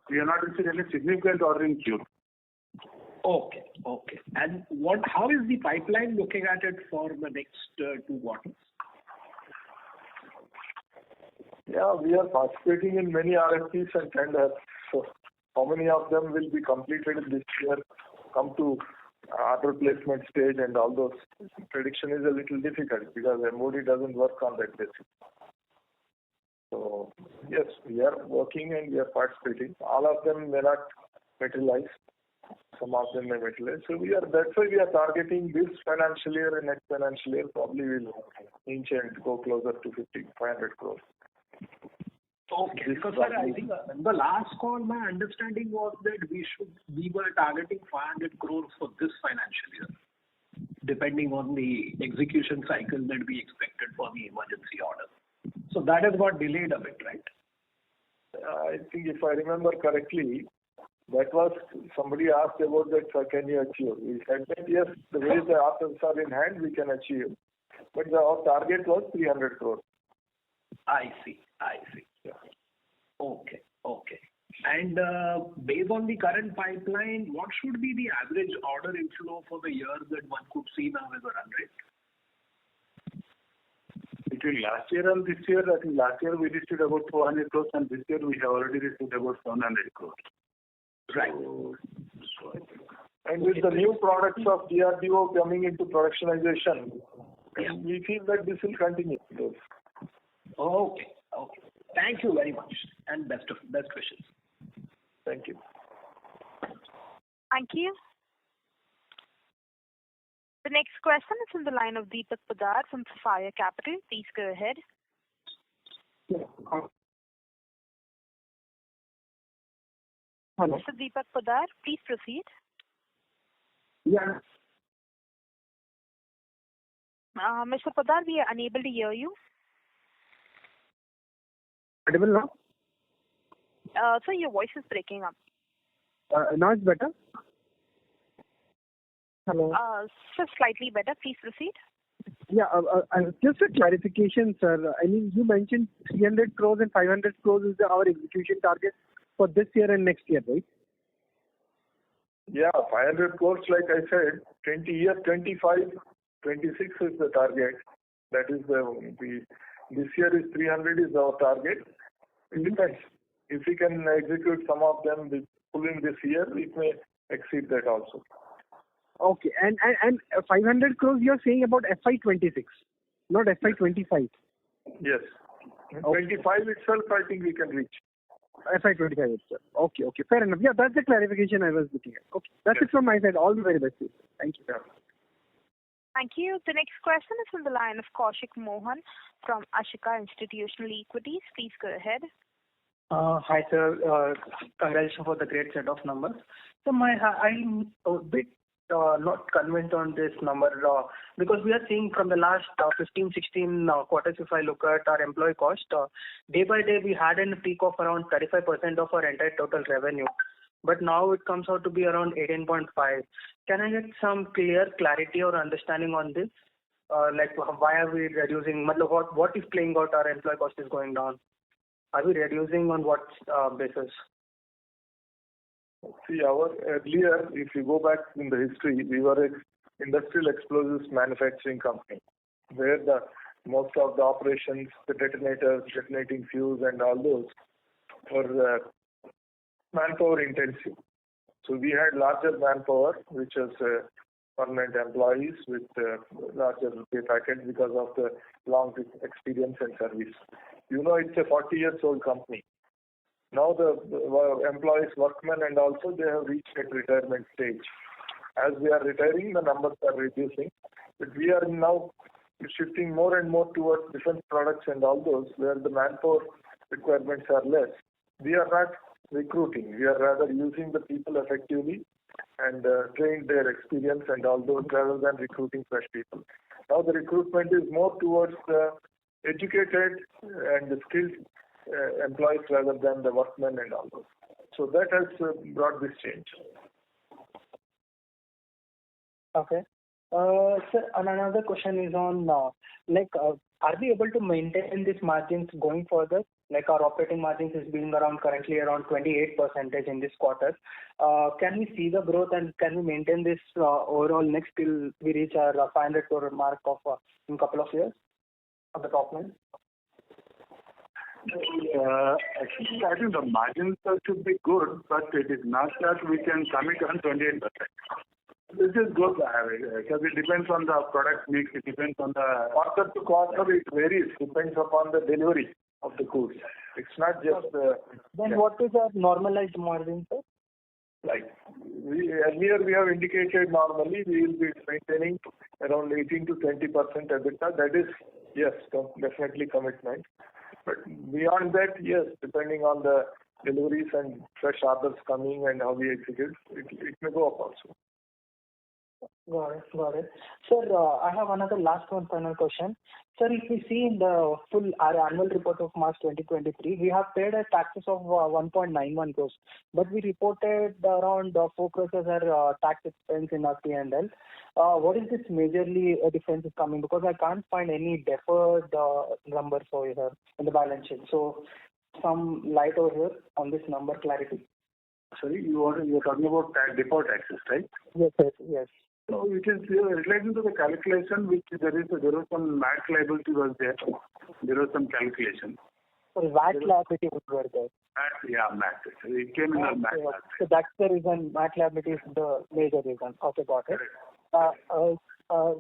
Speaker 4: We are not receiving any significant order in Q2.
Speaker 11: Okay. And how is the pipeline looking at it for the next 2 quarters?
Speaker 3: Yeah, we are participating in many RFPs and tenders. So how many of them will be completed this year, come to order placement stage, and all those prediction is a little difficult because MOD doesn't work on that basis. So yes, we are working and we are participating. All of them may not materialize. Some of them may materialize. So that's why we are targeting this financial year and next financial year. Probably will inch and go closer to 500 crores.
Speaker 11: Okay. Because sir, I think in the last call, my understanding was that we were targeting 500 crores for this financial year, depending on the execution cycle that we expected for the emergency order. So that has got delayed a bit, right?
Speaker 3: I think if I remember correctly, that was somebody asked about that, sir, can you achieve? We said that yes, the way the orders are in hand, we can achieve. But our target was 300 crores.
Speaker 11: I see.
Speaker 3: Yeah.
Speaker 11: Okay. And based on the current pipeline, what should be the average order inflow for the year that one could see now as a run rate?
Speaker 4: Between last year and this year, I think last year we received about 400 crores and this year we have already received about 700 crores.
Speaker 11: Right.
Speaker 3: And with the new products of DRDO coming into productionization, we feel that this will continue.
Speaker 11: Okay. Thank you very much and best wishes.
Speaker 3: Thank you.
Speaker 1: Thank you. The next question is from the line of Deepak Poddar from Sapphire Capital. Please go ahead.
Speaker 12: Hello.
Speaker 1: Mr. Deepak Poddar, please proceed.
Speaker 12: Yeah.
Speaker 1: Mr. Poddar, we are unable to hear you.
Speaker 12: Audible now?
Speaker 1: Sir, your voice is breaking up.
Speaker 12: Now it's better? Hello.
Speaker 1: Sir, slightly better. Please proceed.
Speaker 12: Yeah, just a clarification, sir. I mean, you mentioned 300 crores and 500 crores is our execution target for this year and next year, right?
Speaker 3: Yeah, 500 crores, like I said, 25, 26 is the target. That is this year is 300 is our target. It depends. If we can execute some of them pulling this year, it may exceed that also.
Speaker 12: Okay, and 500 crores you're saying about FY26, not FY25?
Speaker 3: Yes.
Speaker 12: Okay.
Speaker 3: 25 itself, I think we can reach.
Speaker 12: FY25 itself. Okay, fair enough. Yeah, that's the clarification I was looking at. Okay, that's it from my side. All the very best. Thank you.
Speaker 3: Yeah.
Speaker 1: Thank you. The next question is from the line of Kaushik Mohan from Ashika Institutional Equities. Please go ahead.
Speaker 13: Hi, sir. Congratulations for the great set of numbers. So I'm a bit not convinced on this number because we are seeing from the last 15, 16 quarters, if I look at our employee cost, day by day we had a peak of around 35% of our entire total revenue. But now it comes out to be around 18.5. Can I get some clarity or understanding on this? Like why are we reducing? What is playing out our employee cost is going down? Are we reducing on what basis?
Speaker 3: See, earlier, if you go back in the history, we were an industrial explosives manufacturing company, where most of the operations, the detonators, detonating fuse, and all those were manpower intensive. So we had larger manpower, which was permanent employees with larger pay package because of the long experience and service. It's a 40-year-old company. Now the employees, workmen, and also they have reached at retirement stage. As we are retiring, the numbers are reducing. But we are now shifting more and more towards different products and all those where the manpower requirements are less. We are not recruiting. We are rather using the people effectively and train their experience and all those rather than recruiting fresh people. Now the recruitment is more towards the educated and the skilled employees rather than the workmen and all those. So that has brought this change.
Speaker 13: Okay. Sir, another question is on are we able to maintain these margins going further? Like our operating margins is being currently around 28% in this quarter. Can we see the growth and can we maintain this overall next till we reach our 500 crore mark of in a couple of years on the top line?
Speaker 4: Actually, I think the margins should be good, but it is not that we can commit on 28%. This is good because it depends on the product mix. It depends on the
Speaker 3: quarter to quarter. It varies. Depends upon the delivery of the goods. It's not just.
Speaker 13: Then what is our normalized margin, sir?
Speaker 3: Like earlier we have indicated, normally we will be maintaining around 18 to 20% EBITDA. That is, yes, definitely commitment. But beyond that, yes, depending on the deliveries and fresh orders coming and how we execute, it may go up also.
Speaker 13: Got it. Sir, I have another last one final question. Sir, if we see in the our annual report of March 2023, we have paid a taxes of 1.91 crores, but we reported around 4 crores as our tax expense in our P&L. What is this majorly difference is coming? Because I can't find any deferred number for here in the balance sheet. So some light over here on this number clarity.
Speaker 4: Sorry, you're talking about deferred taxes, right?
Speaker 13: Yes.
Speaker 4: So it is relating to the calculation which there was some MAT liability was there. There was some calculation.
Speaker 13: So VAT liability were there.
Speaker 4: MAT. It came in the MAT.
Speaker 13: So that's the reason MAT liability is the major reason. Okay, got it.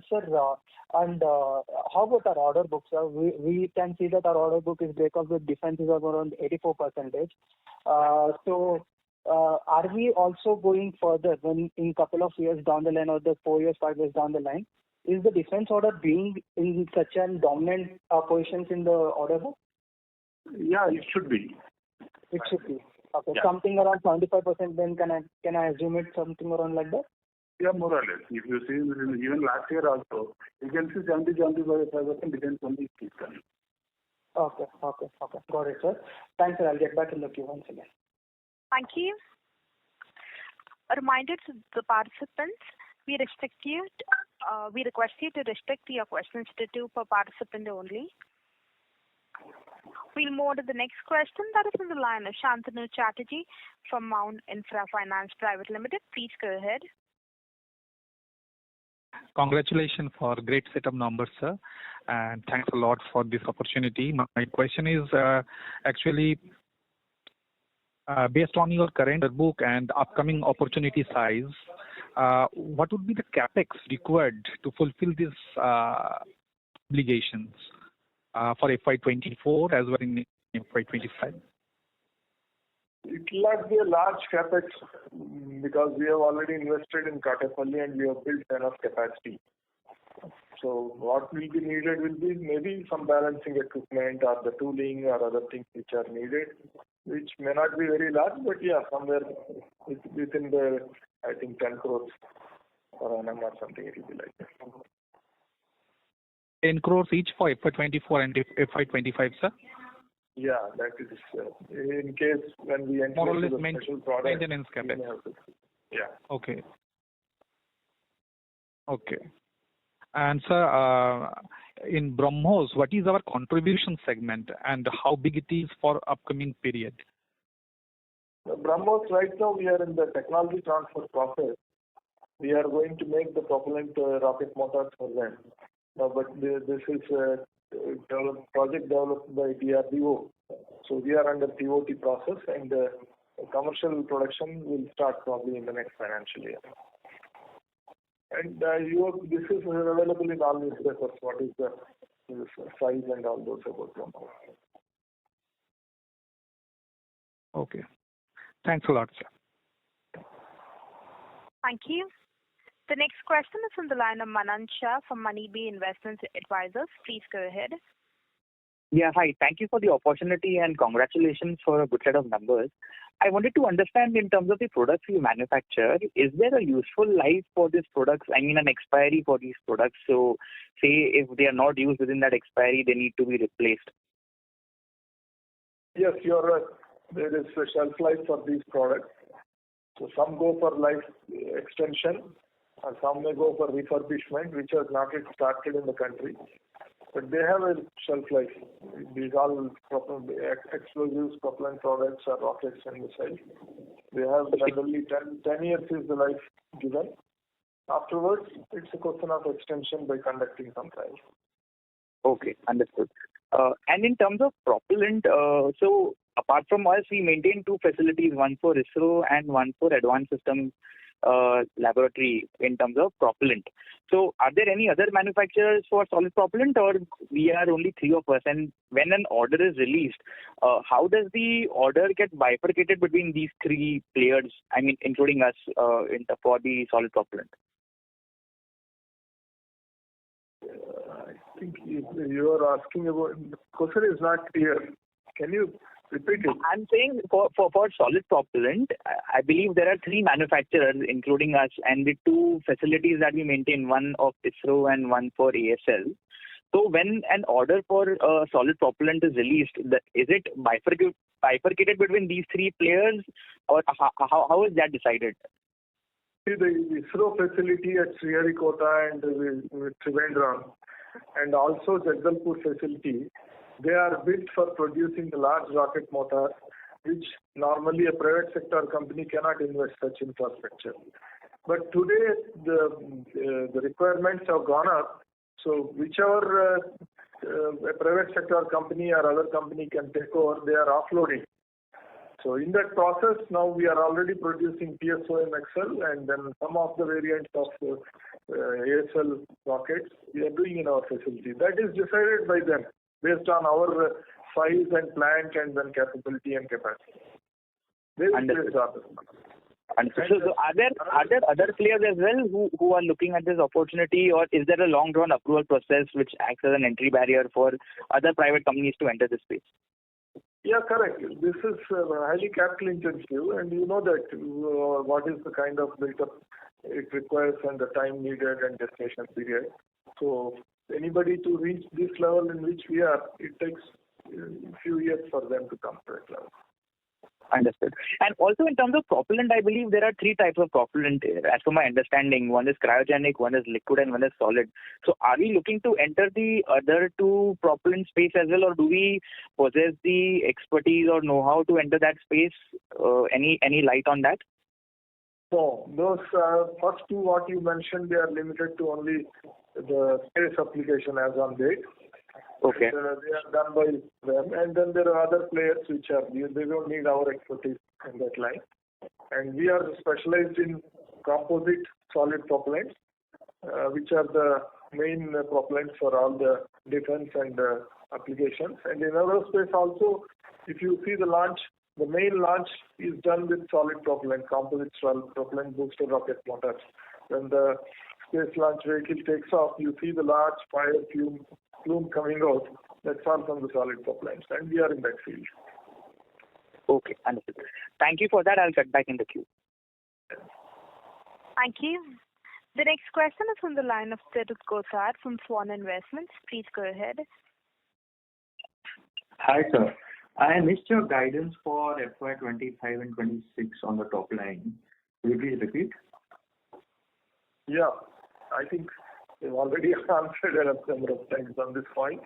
Speaker 13: Sir, and how about our order book, sir? We can see that our order book is breakup with defenses of around 84%. So are we also going further when in couple of years down the line or the 4 years, 5 years down the line? Is the defense order being in such a dominant positions in the order book?
Speaker 4: Yeah, it should be.
Speaker 13: It should be. Okay,
Speaker 4: yeah.
Speaker 13: Something around 75%. Then can I assume it something around like that?
Speaker 4: Yeah, more or less. If you see even last year also, you can see 70-75% defense only is coming.
Speaker 13: Okay. Got it, sir. Thanks, sir. I'll get back in the queue once again.
Speaker 1: Thank you. A reminder to the participants, we request you to restrict your questions to 2 per participant only. We'll move to the next question. That is on the line of Shantanu Chatterjee from Mount Infra Finance Private Limited. Please go ahead.
Speaker 14: Congratulations for a great set of numbers, sir, and thanks a lot for this opportunity. My question is actually based on your current book and upcoming opportunity size, what would be the capex required to fulfill these obligations for FY24 as well in FY25?
Speaker 3: It will not be a large capex because we have already invested in Q2FY24 and we have built enough capacity. So what will be needed will be maybe some balancing equipment or the tooling or other things which are needed, which may not be very large, but yeah, somewhere within the, I think, 10 crores per annum or something, it will be like that.
Speaker 14: 10 crores each for FY24 and FY25, sir?
Speaker 3: Yeah, that is in case when we enter
Speaker 14: more or less
Speaker 3: the special product.
Speaker 14: Maintenance capex.
Speaker 3: Yeah.
Speaker 14: Okay. And sir, in BrahMos, what is our contribution segment and how big it is for upcoming period?
Speaker 3: BrahMos, right now we are in the technology transfer process. We are going to make the propellant rocket motors for them. But this is project developed by DRDO. So we are under TOT process and commercial production will start probably in the next financial year. And this is available in all newspapers. What is the size and all those about BrahMos.
Speaker 14: Okay. Thanks a lot, sir.
Speaker 1: Thank you. The next question is from the line of Manan Shah from Moneybee Investment Advisors. Please go ahead.
Speaker 15: Yeah, hi. Thank you for the opportunity and congratulations for a good set of numbers. I wanted to understand in terms of the products you manufacture, is there a useful life for these products? I mean, an expiry for these products. So, say if they are not used within that expiry, they need to be replaced.
Speaker 3: Yes, you're right. There is a shelf life for these products. So some go for life extension, and some may go for refurbishment, which has not yet started in the country. But they have a shelf life. These all explosives, propellant products, or rockets and missiles. They have generally 10 years is the life given. Afterwards, it's a question of extension by conducting some trials.
Speaker 15: Okay, understood. And in terms of propellant, so apart from us, we maintain 2 facilities, one for ISRO and one for Advanced Systems Laboratory in terms of propellant. So are there any other manufacturers for solid propellant or we are only 3 of us? And when an order is released, how does the order get bifurcated between these 3 players, I mean including us for the solid propellant?
Speaker 3: think you are asking about, the question is not clear. Can you repeat it?
Speaker 15: I'm saying for solid propellant, I believe there are 3 manufacturers, including us, and the 2 facilities that we maintain, one of ISRO and one for ASL. So when an order for solid propellant is released, is it bifurcated between these 3 players, or how is that decided?
Speaker 3: See, the ISRO facility at Sriharikota and Trivandrum, and also Jagdalpur facility, they are built for producing the large rocket motor, which normally a private sector company cannot invest such infrastructure. But today the requirements have gone up, so whichever a private sector company or other company can take over, they are offloading. So in that process, now we are already producing PSOM-XL, and then some of the variants of ASL rockets we are doing in our facility. That is decided by them based on our size and plant and then capability and capacity.
Speaker 15: Understood. So are there other players as well who are looking at this opportunity, or is there a long drawn approval process which acts as an entry barrier for other private companies to enter this space?
Speaker 3: Yeah, correct. This is highly capital intensive, and you know that what is the kind of build-up it requires and the time needed and gestation period. So anybody to reach this level in which we are, it takes a few years for them to come to that level.
Speaker 15: Understood. And also in terms of propellant, I believe there are 3 types of propellant as per my understanding. One is cryogenic, one is liquid, and one is solid. So are we looking to enter the other 2 propellant space as well, or do we possess the expertise or know-how to enter that space? Any light on that?
Speaker 3: So those first 2 what you mentioned, they are limited to only the space application as on date.
Speaker 15: Okay.
Speaker 3: They are done by them, and then there are other players which are they don't need our expertise in that line. And we are specialized in composite solid propellants, which are the main propellants for all the defense and applications. And in aerospace also, if you see the launch, the main launch is done with solid propellant, composite solid propellant booster rocket motors. When the space launch vehicle takes off, you see the large fire plume coming out. That's all from the solid propellants, and we are in that field.
Speaker 15: Okay, understood. Thank you for that. I'll get back in the queue.
Speaker 1: Thank you. The next question is from the line of Tirut Gosar from Swan Investments. Please go ahead.
Speaker 16: Hi, sir. I missed your guidance for FY25 and 26 on the top line. Will you please repeat?
Speaker 3: Yeah, I think we've already answered a number of times on this point.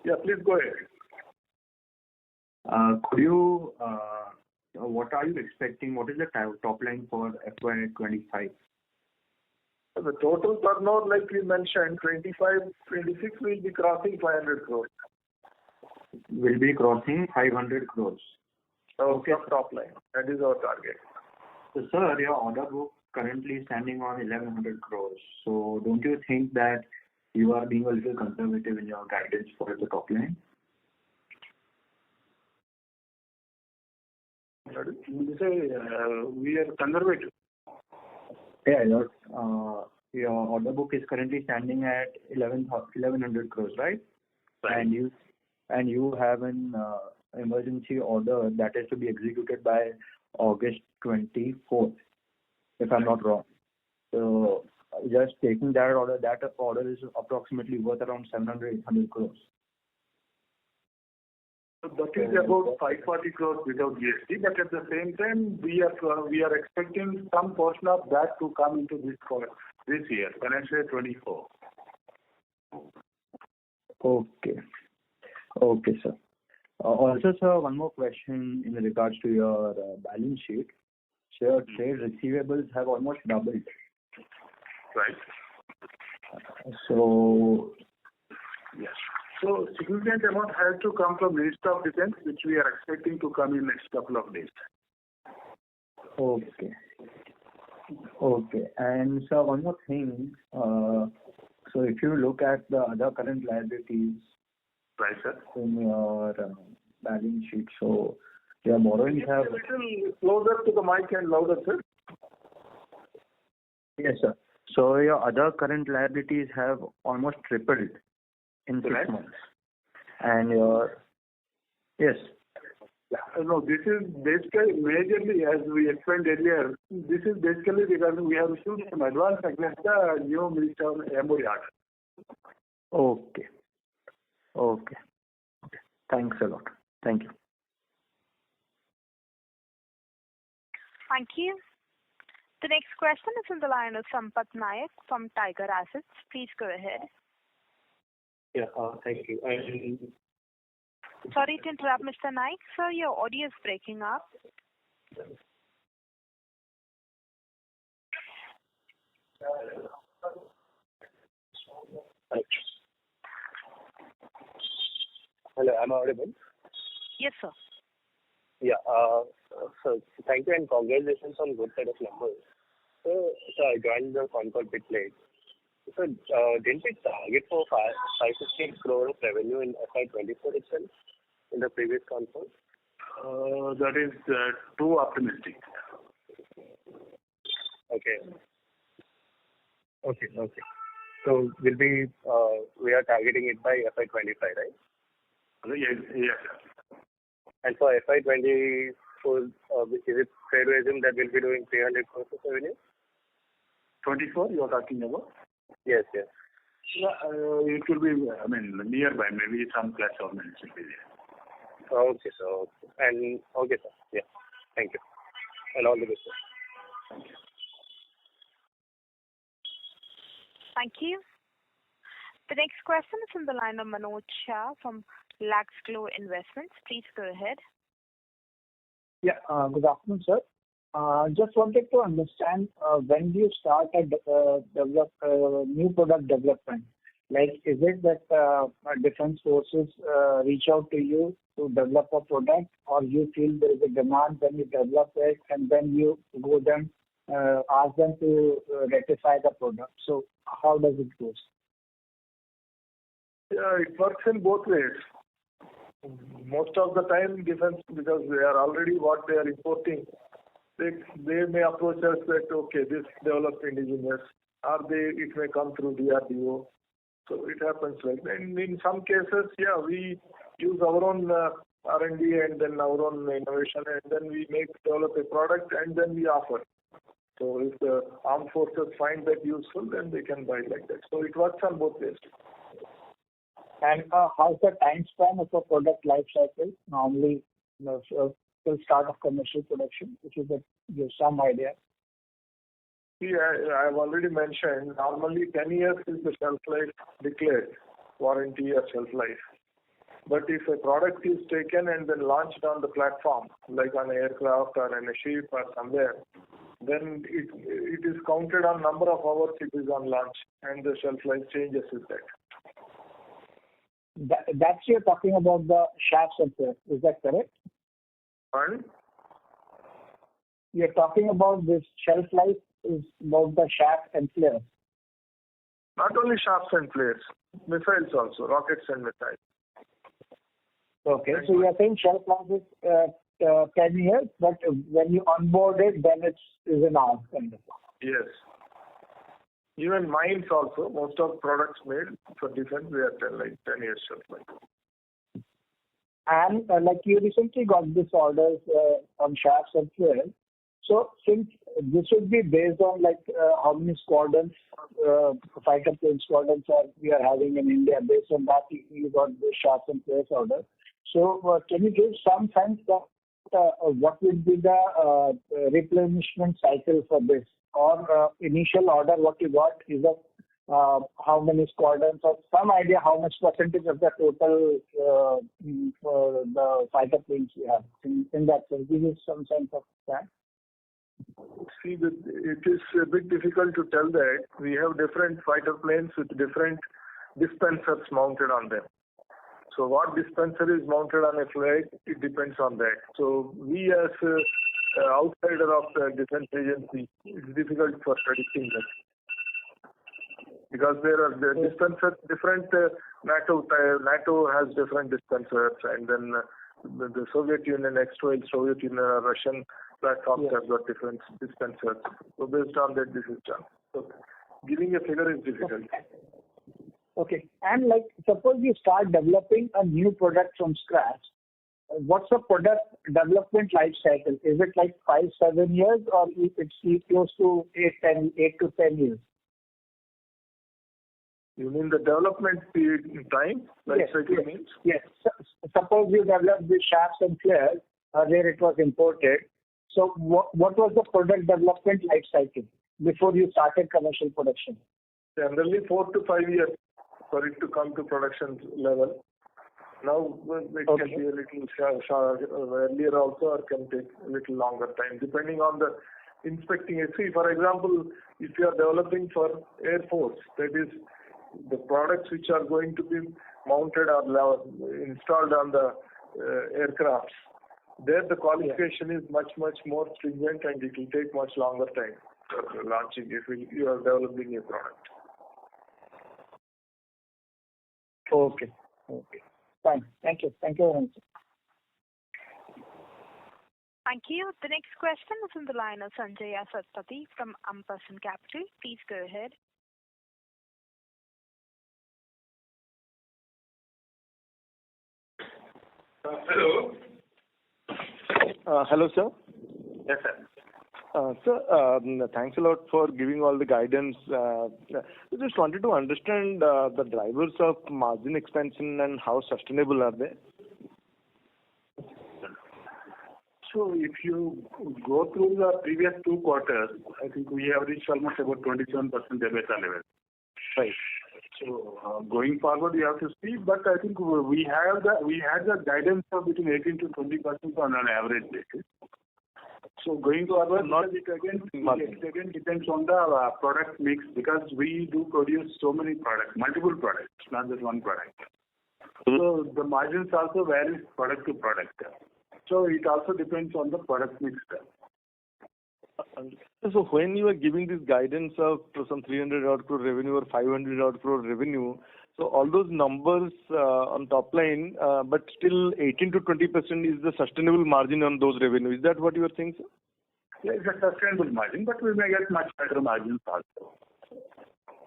Speaker 3: Yeah, please go ahead.
Speaker 16: Could you, what are you expecting? What is the top line for FY25?
Speaker 3: The total turnover, like we mentioned, 25-26 will be crossing 500 crores.
Speaker 16: Will be crossing 500 crores.
Speaker 3: Okay, top line. That is our target.
Speaker 16: So, sir, your order book currently standing on 1100 crores. So, don't you think that you are being a little conservative in your guidance for the top line?
Speaker 4: You say we are conservative.
Speaker 16: Yeah, your order book is currently standing at 1100 crores, right?
Speaker 3: Right.
Speaker 16: And you have an emergency order that is to be executed by August 24th, if I'm not wrong. So just taking that order is approximately worth around 700-800 crores.
Speaker 4: That is about 540 crores without GST, but at the same time, we are expecting some portion of that to come into this year, financial year 24.
Speaker 16: Okay, sir. Also, sir, one more question in regards to your balance sheet. So your trade receivables have almost doubled.
Speaker 3: Right.
Speaker 16: So,
Speaker 4: yes. So significant amount has to come from Ministry of Defense, which we are expecting to come in next couple of days.
Speaker 16: Okay. And sir, one more thing. So if you look at the other current liabilities,
Speaker 3: right, sir,
Speaker 16: in your balance sheet, so your borrowings have.
Speaker 3: A little closer to the mic and louder, sir.
Speaker 16: Yes, sir. So your other current liabilities have almost tripled. in 6
Speaker 4: Correct.
Speaker 16: months. And your... Yes.
Speaker 4: No, this is basically majorly, as we explained earlier, this is basically because we have received some advance against the new Minister MOE order.
Speaker 16: Okay. Okay. Okay. Thanks a lot. Thank you.
Speaker 1: Thank you. The next question is on the line of Sampath Nayak from Tiger Assets. Please go ahead.
Speaker 17: Yeah, thank you.
Speaker 1: Sorry to interrupt, Mr. Nayak. Sir, your audio is breaking up.
Speaker 17: Hello, am I audible?
Speaker 1: Yes, sir.
Speaker 17: Yeah. So thank you and congratulations on good set of numbers. So I joined the con call bit late. So didn't we target for 550 crore of revenue in FY24 itself in the previous con call?
Speaker 4: That is too optimistic.
Speaker 17: Okay. So we are targeting it by FY25, right?
Speaker 4: Yes.
Speaker 17: And for FY24, is it fair to assume that we'll be doing 300 crores of revenue?
Speaker 4: 24 you are talking about?
Speaker 17: Yes.
Speaker 4: Yeah, it will be, nearby, maybe some plus or minus will be there.
Speaker 17: Okay, sir. Okay, sir. Yeah. Thank you. And all the best, sir.
Speaker 4: Thank you.
Speaker 1: Thank you. The next question is on the line of Manoj Shah from Laxglow Investments. Please go ahead.
Speaker 18: Yeah, good afternoon, sir. Just wanted to understand when do you start a new product development? Like, is it that defense forces reach out to you to develop a product, or you feel there is a demand, then you develop it, and then you go them, ask them to rectify the product? So how does it go?
Speaker 3: Yeah, it works in both ways. Most of the time, defense, because they are already what they are importing, they may approach us that, okay, this developed indigenous, or it may come through DRDO. So it happens like that. And in some cases, yeah, we use our own R&D and then our own innovation, and then we develop a product and then we offer. So if the armed forces find that useful, then they can buy like that. So it works on both ways.
Speaker 18: And how's the time span of a product life cycle normally, till start of commercial production, if you could give some idea?
Speaker 3: See, I have already mentioned, normally 10 years is the shelf life declared, warranty or shelf life. But if a product is taken and then launched on the platform, like on an aircraft or on a ship or somewhere, then it is counted on number of hours it is on launch, and the shelf life changes with that.
Speaker 18: That's you're talking about the shafts and flares, is that correct?
Speaker 3: Pardon?
Speaker 18: You're talking about this shelf life is about the shaft and flares.
Speaker 3: Not only shafts and flares, missiles also, rockets and missiles.
Speaker 18: Okay, so you are saying shelf life is 10 years, but when you onboard it, then it's an hour kind of.
Speaker 3: Yes. Even mines also, most of products made for defense, we are 10 years shelf life.
Speaker 18: And like you recently got this orders on shafts and flares. So since this would be based on like how many squadrons, fighter plane squadrons we are having in India, based on that you got the shafts and flares order. So can you give some sense that what would be the replenishment cycle for this? Or initial order what you got is of how many squadrons, or some idea how much percentage of the total for the fighter planes you have in that sense? Give you some sense of that.
Speaker 3: See, it is a bit difficult to tell that. We have different fighter planes with different dispensers mounted on them. So what dispenser is mounted on a flight, it depends on that. So we as outsider of the defense agency, it's difficult for predicting that. Because there are the dispensers, different NATO has different dispensers, and then the Soviet Union, ex-Soviet Union, Russian platforms have got different dispensers. So based on that, this is done. So giving a figure is difficult.
Speaker 18: Okay. And like, suppose you start developing a new product from scratch, what's the product development life cycle? Is it like 5-7 years, or it's close to 8 to 10 years?
Speaker 3: You mean the development period in time? Life cycle means?
Speaker 18: Yes. Suppose you develop the shafts and flares, where it was imported. So what was the product development life cycle before you started commercial production?
Speaker 3: Generally 4 to 5 years for it to come to production level. Now it can be a little short, earlier also, or can take a little longer time depending on the inspecting. See, for example, if you are developing for Air Force, that is the products which are going to be mounted or installed on the aircrafts, there the qualification is much more stringent, and it will take much longer time for launching if you are developing a product.
Speaker 18: Okay. Fine. Thank you very much.
Speaker 1: Thank you. The next question is on the line of Sanjaya Satpathy from Ampersand Capital. Please go ahead.
Speaker 19: Hello.
Speaker 20: Hello, sir.
Speaker 19: Yes, sir.
Speaker 20: Sir, thanks a lot for giving all the guidance. I just wanted to understand the drivers of margin expansion and how sustainable are they?
Speaker 4: So if you go through the previous 2 quarters, I think we have reached almost about 27% EBITDA level.
Speaker 20: Right.
Speaker 4: So going forward, we have to see, but I think we had the guidance of between 18 to 20% on an average basis. So going forward, it again depends on the product mix, because we do produce so many products, multiple products, not just one product. So the margins also vary product to product. So it also depends on the product mix.
Speaker 20: So when you are giving this guidance of some 300 odd crore revenue or 500 odd crore revenue, so all those numbers on top line, but still 18 to 20% is the sustainable margin on those revenue. Is that what you are saying, sir?
Speaker 4: Yeah, it's a sustainable margin, but we may get much better margins also.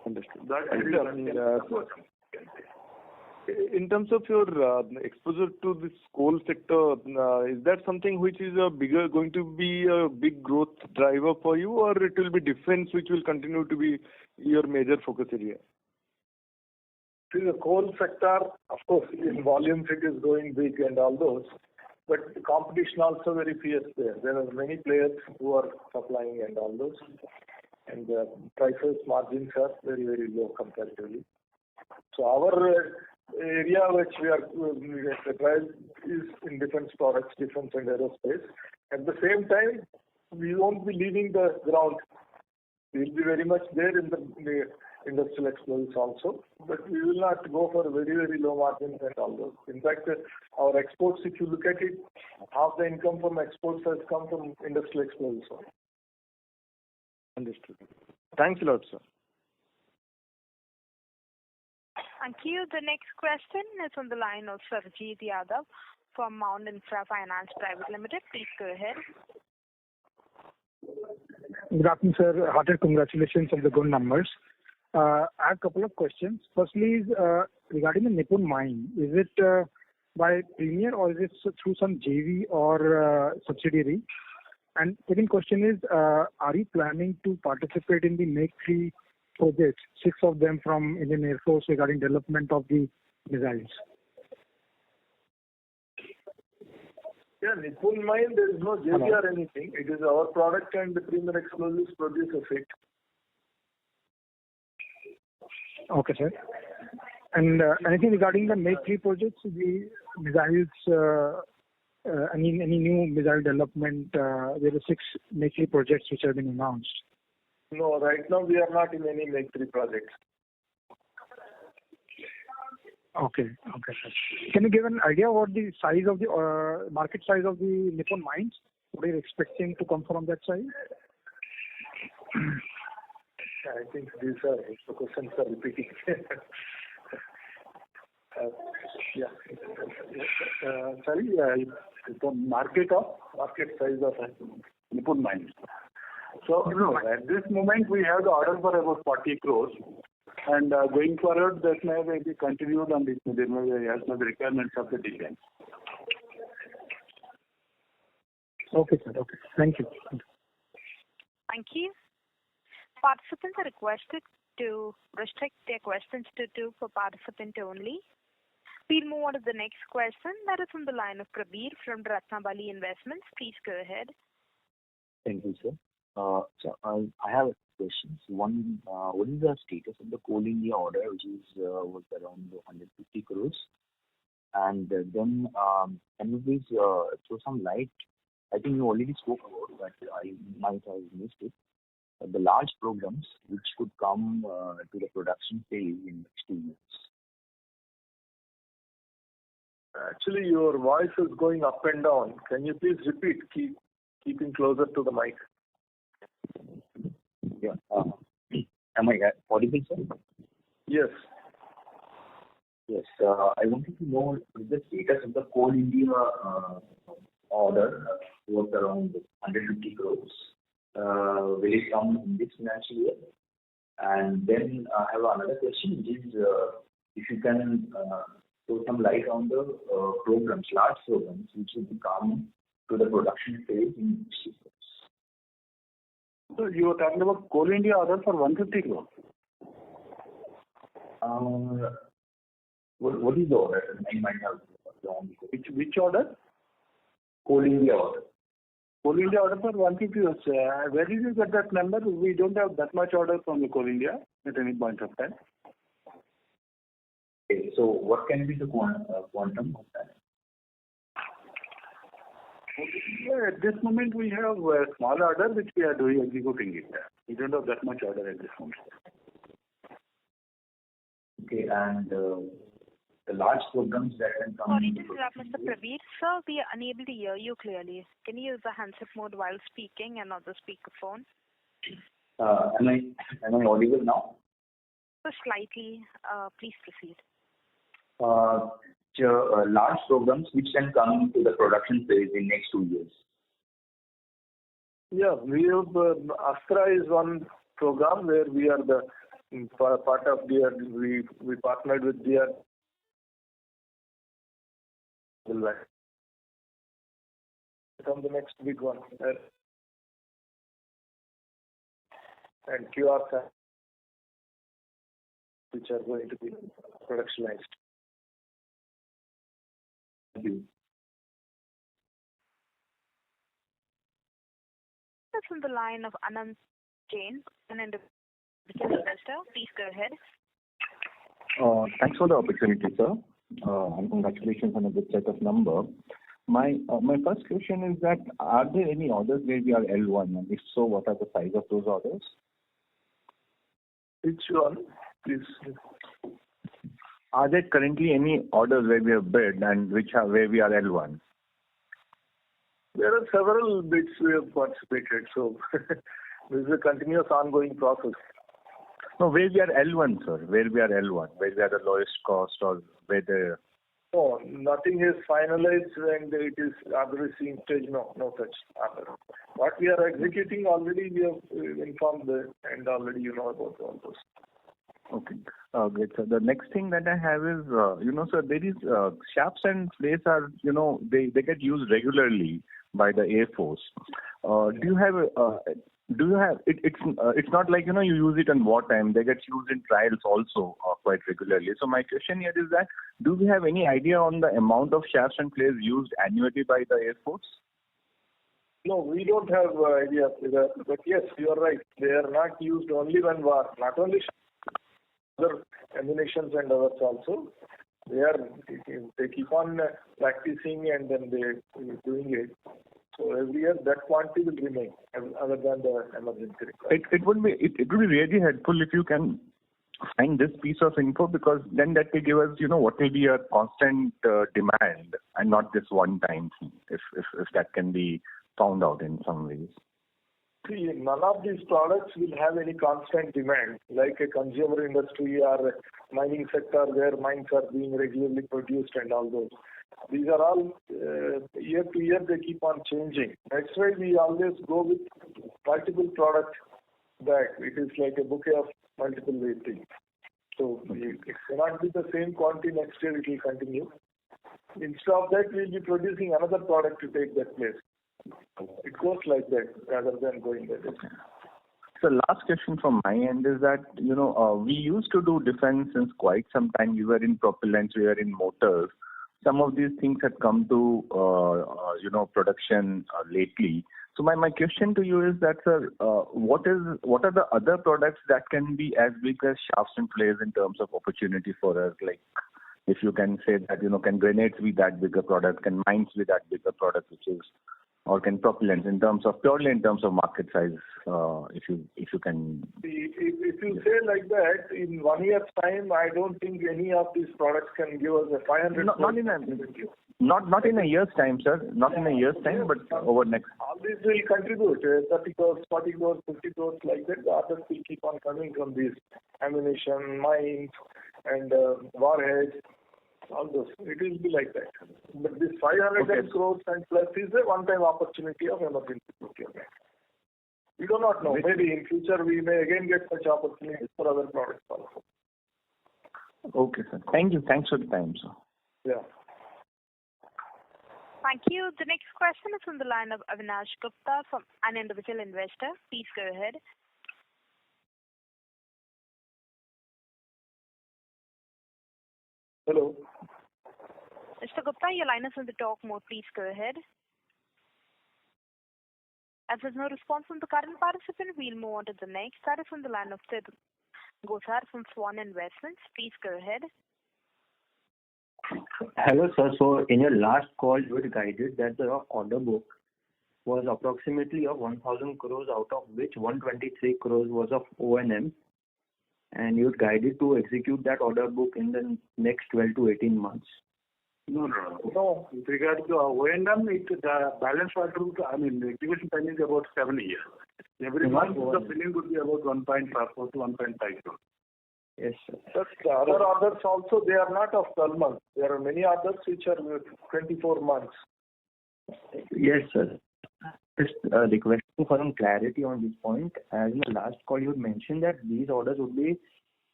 Speaker 20: Understood. In terms of your exposure to this coal sector, is that something which is going to be a big growth driver for you, or it will be defense which will continue to be your major focus area?
Speaker 3: See, the coal sector, of course, in volumes it is going big and all those, but the competition also very fierce there. There are many players who are supplying and all those, and the prices, margins are very low comparatively. So our area which we are drive is in defense products, defense and aerospace. At the same time, we won't be leaving the ground. We will be very much there in the industrial explosives also, but we will not go for very low margins and all those. In fact, our exports, if you look at it, half the income from exports has come from industrial explosives.
Speaker 20: Understood. Thanks a lot, sir.
Speaker 1: Thank you. The next question is on the line of Sarjeet Yadav from Mount Infra Finance Private Limited. Please go ahead.
Speaker 21: Good afternoon, sir. Hearty congratulations on the good numbers. I have a couple of questions. Firstly is regarding the Nippon mine. Is it by Premier or is it through some JV or subsidiary? And second question is, are you planning to participate in the Make 3 projects, 6 of them from Indian Air Force, regarding development of the missiles?
Speaker 3: Yeah, Nippon mine, there is no JV or anything. It is our product and the Premier Explosives produces it.
Speaker 21: Okay, sir. And anything regarding the Make 3 projects, the missiles, any new missile development? There are 6 Make 3 projects which have been announced.
Speaker 3: No, right now we are not in any Make 3 projects.
Speaker 21: Okay, sir. Can you give an idea what the size of the market size of the Nippon mines? What are you expecting to come from that side?
Speaker 3: I think these are the questions are repeating.
Speaker 4: The market size of Nippon mines. So no, at this moment we have the order for about 40 crores, And going forward, that may be continued on this, there may be as per the requirements of the defense.
Speaker 21: Okay, sir. Okay. Thank you.
Speaker 1: Thank you. Participants are requested to restrict their questions to two per participant only. We'll move on to the next question. That is from the line of Prabir from Ratnabali Investments. Please go ahead.
Speaker 2: Thank you, sir. So I have questions. One, what is the status of the Coal India order, which was around 150 crores? And then, can you please throw some light? I think you already spoke about, but I might have missed it. The large programs which could come to the production phase in next 2 years.
Speaker 3: Actually, your voice is going up and down. Can you please repeat? Keeping closer to the mic.
Speaker 2: Yeah. Am I audible, sir?
Speaker 3: Yes.
Speaker 2: Yes. I wanted to know the status of the Coal India order worth around 150 crores. Will it come in this financial year? And then I have another question, which is if you can throw some light on the programs, large programs, which will come to the production phase in next 2 years.
Speaker 4: So you were talking about Coal India order for 150 crores.
Speaker 2: What is the order? I might have
Speaker 4: Which order?
Speaker 2: Coal India order.
Speaker 4: Coal India order for 150 crores. Where did you get that number? We don't have that much order from the Coal India at any point of time.
Speaker 2: Okay, so what can be the quantum of that?
Speaker 4: At this moment, we have a small order which we are executing it. We don't have that much order at this moment.
Speaker 2: Okay, and the large programs that can come.
Speaker 1: Sorry to interrupt, Mr. Prabir. Sir, we are unable to hear you clearly. Can you use the handset mode while speaking and not the speakerphone?
Speaker 2: Am I audible now?
Speaker 1: So slightly. Please proceed.
Speaker 2: Large programs which can come to the production phase in next 2 years.
Speaker 3: Yeah, we have Astra is one program where we are the part of DR. We partnered with DR. Become the next big one. And QR, which are going to be productionized.
Speaker 2: Thank you.
Speaker 1: That's on the line of Anand Jain, an individual investor. Please go ahead.
Speaker 22: Thanks for the opportunity, sir. And congratulations on a good set of numbers. My first question is that are there any orders where we are L1, and if so, what are the size of those orders?
Speaker 3: Which one, please?
Speaker 22: Are there currently any orders where we have bid and where we are L1?
Speaker 3: There are several bids we have participated, so this is a continuous ongoing process.
Speaker 22: No, where we are L1, sir. Where we are L1, where we are the lowest cost, or where the.
Speaker 3: No, nothing is finalized and it is addressing stage. No such order. What we are executing already, we have informed and already you know about all those.
Speaker 22: Okay. Great, sir. The next thing that I have is, sir, there is shafts and flares are, they get used regularly by the Air Force. Do you have it's not like, you use it in wartime. They get used in trials also quite regularly. So my question here is that, do we have any idea on the amount of shafts and flares used annually by the Air Force?
Speaker 3: No, we don't have idea. But yes, you are right. They are not used only when war. Not only other ammunitions and others also. They keep on practicing and then they doing it. So every year that quantity will remain other than the emergency requirement.
Speaker 22: It would be really helpful if you can find this piece of info, because then that will give us, what will be a constant demand and not this one-time thing, if that can be found out in some ways.
Speaker 3: See, none of these products will have any constant demand, like a consumer industry or a mining sector where mines are being regularly produced and all those. These are all year to year they keep on changing. That's why we always go with multiple products back. It is like a bouquet of multiple things. So it cannot be the same quantity next year, it will continue. Instead of that, we'll be producing another product to take that place. It goes like that rather than going that way.
Speaker 22: So last question from my end is that, we used to do defense since quite some time. We were in propellants, we were in motors. Some of these things had come to, production lately. So my question to you is that, sir, what are the other products that can be as big as shafts and flares in terms of opportunity for us? Like, if you can say that, can grenades be that bigger product? Can mines be that bigger product, or can propellants purely in terms of market size, if you can.
Speaker 3: If you say like that, in 1 year's time, I don't think any of these products can give us a 500.
Speaker 22: Not in a year's time, sir. Not in a year's time, but over next.
Speaker 3: All these will contribute. 30 crores, 40 crores, 50 crores, like that. The others will keep on coming from these ammunition, mines, and warheads. All those. It will be like that. But this 500 crores and plus is a one-time opportunity of emergency procurement. We do not know. Maybe in future we may again get such opportunities for other products also.
Speaker 22: Okay, sir. Thank you. Thanks for the time, sir.
Speaker 3: Yeah.
Speaker 1: Thank you. The next question is from the line of Avinash Gupta from an individual investor. Please go ahead.
Speaker 3: Hello.
Speaker 1: Mr. Gupta, your line is in the talk mode. Please go ahead. As there's no response from the current participant, we'll move on to the next. That is from the line of Sid Gosar from Swan Investments. Please go ahead.
Speaker 5: Hello, sir. So in your last call, you had guided that the order book was approximately of 1,000 crores, out of which 123 crores was of O&M, and you had guided to execute that order book in the next 12 to 18 months.
Speaker 4: No. With regard to O&M, the balance order book, the execution time is about 7 years. Every month, the billing would be about 1.4 to 1.5 crores.
Speaker 5: Yes, sir.
Speaker 3: But the other orders also, they are not of 12 months. There are many others which are 24 months.
Speaker 5: Yes, sir. Just requesting for some clarity on this point. As in the last call, you had mentioned that these orders would be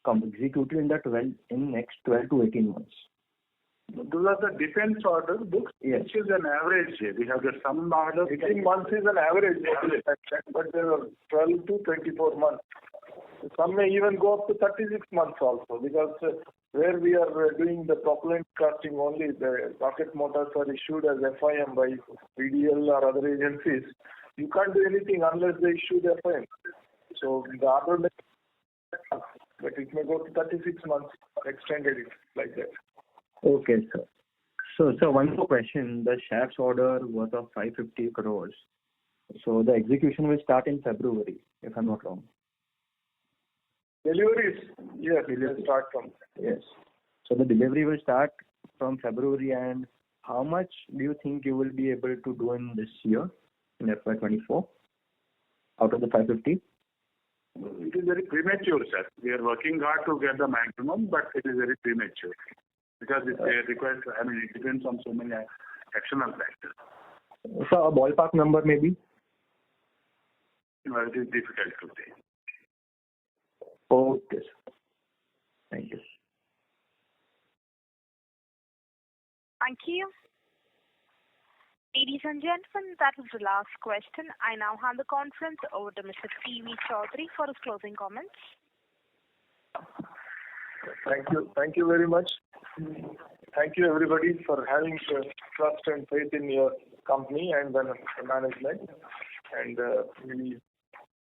Speaker 5: executed in next 12 to 18 months.
Speaker 4: Those are the defense order books,
Speaker 5: yes,
Speaker 4: which is an average. We have got some orders.
Speaker 3: 18 months is an average, but there are 12 to 24 months. Some may even go up to 36 months also, because where we are doing the propellant casting only, the rocket motors are issued as FIM by PDL or other agencies. You can't do anything unless they issue the FIM. So the order may, but it may go to 36 months, extended it like that.
Speaker 5: Okay, sir. So one more question. The shafts order worth of 550 crores. So the execution will start in February, if I'm not wrong.
Speaker 3: Deliveries, yes, it will start from.
Speaker 5: Yes. So the delivery will start from February, and how much do you think you will be able to do in this year, in FY24, out of the 550?
Speaker 4: It is very premature, sir. We are working hard to get the maximum, but it is very premature. Because it requires, it depends on so many external factors.
Speaker 5: So a ballpark number maybe?
Speaker 4: It is difficult to say.
Speaker 5: Okay, sir. Thank you.
Speaker 1: Thank you. Ladies and gentlemen, that was the last question. I now hand the conference over to Mr. T.V. Chaudhary for his closing comments.
Speaker 3: Thank you. Thank you very much. Thank you, everybody, for having trust and faith in your company and the management. And we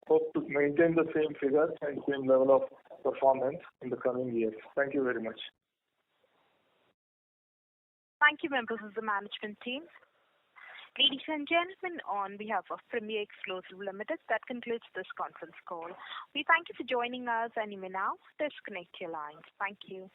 Speaker 3: hope to maintain the same figures and same level of performance in the coming years. Thank you very much.
Speaker 1: Thank you, members of the management team. Ladies and gentlemen, on behalf of Premier Explosive Limited, that concludes this conference call. We thank you for joining us, and you may now disconnect your lines. Thank you.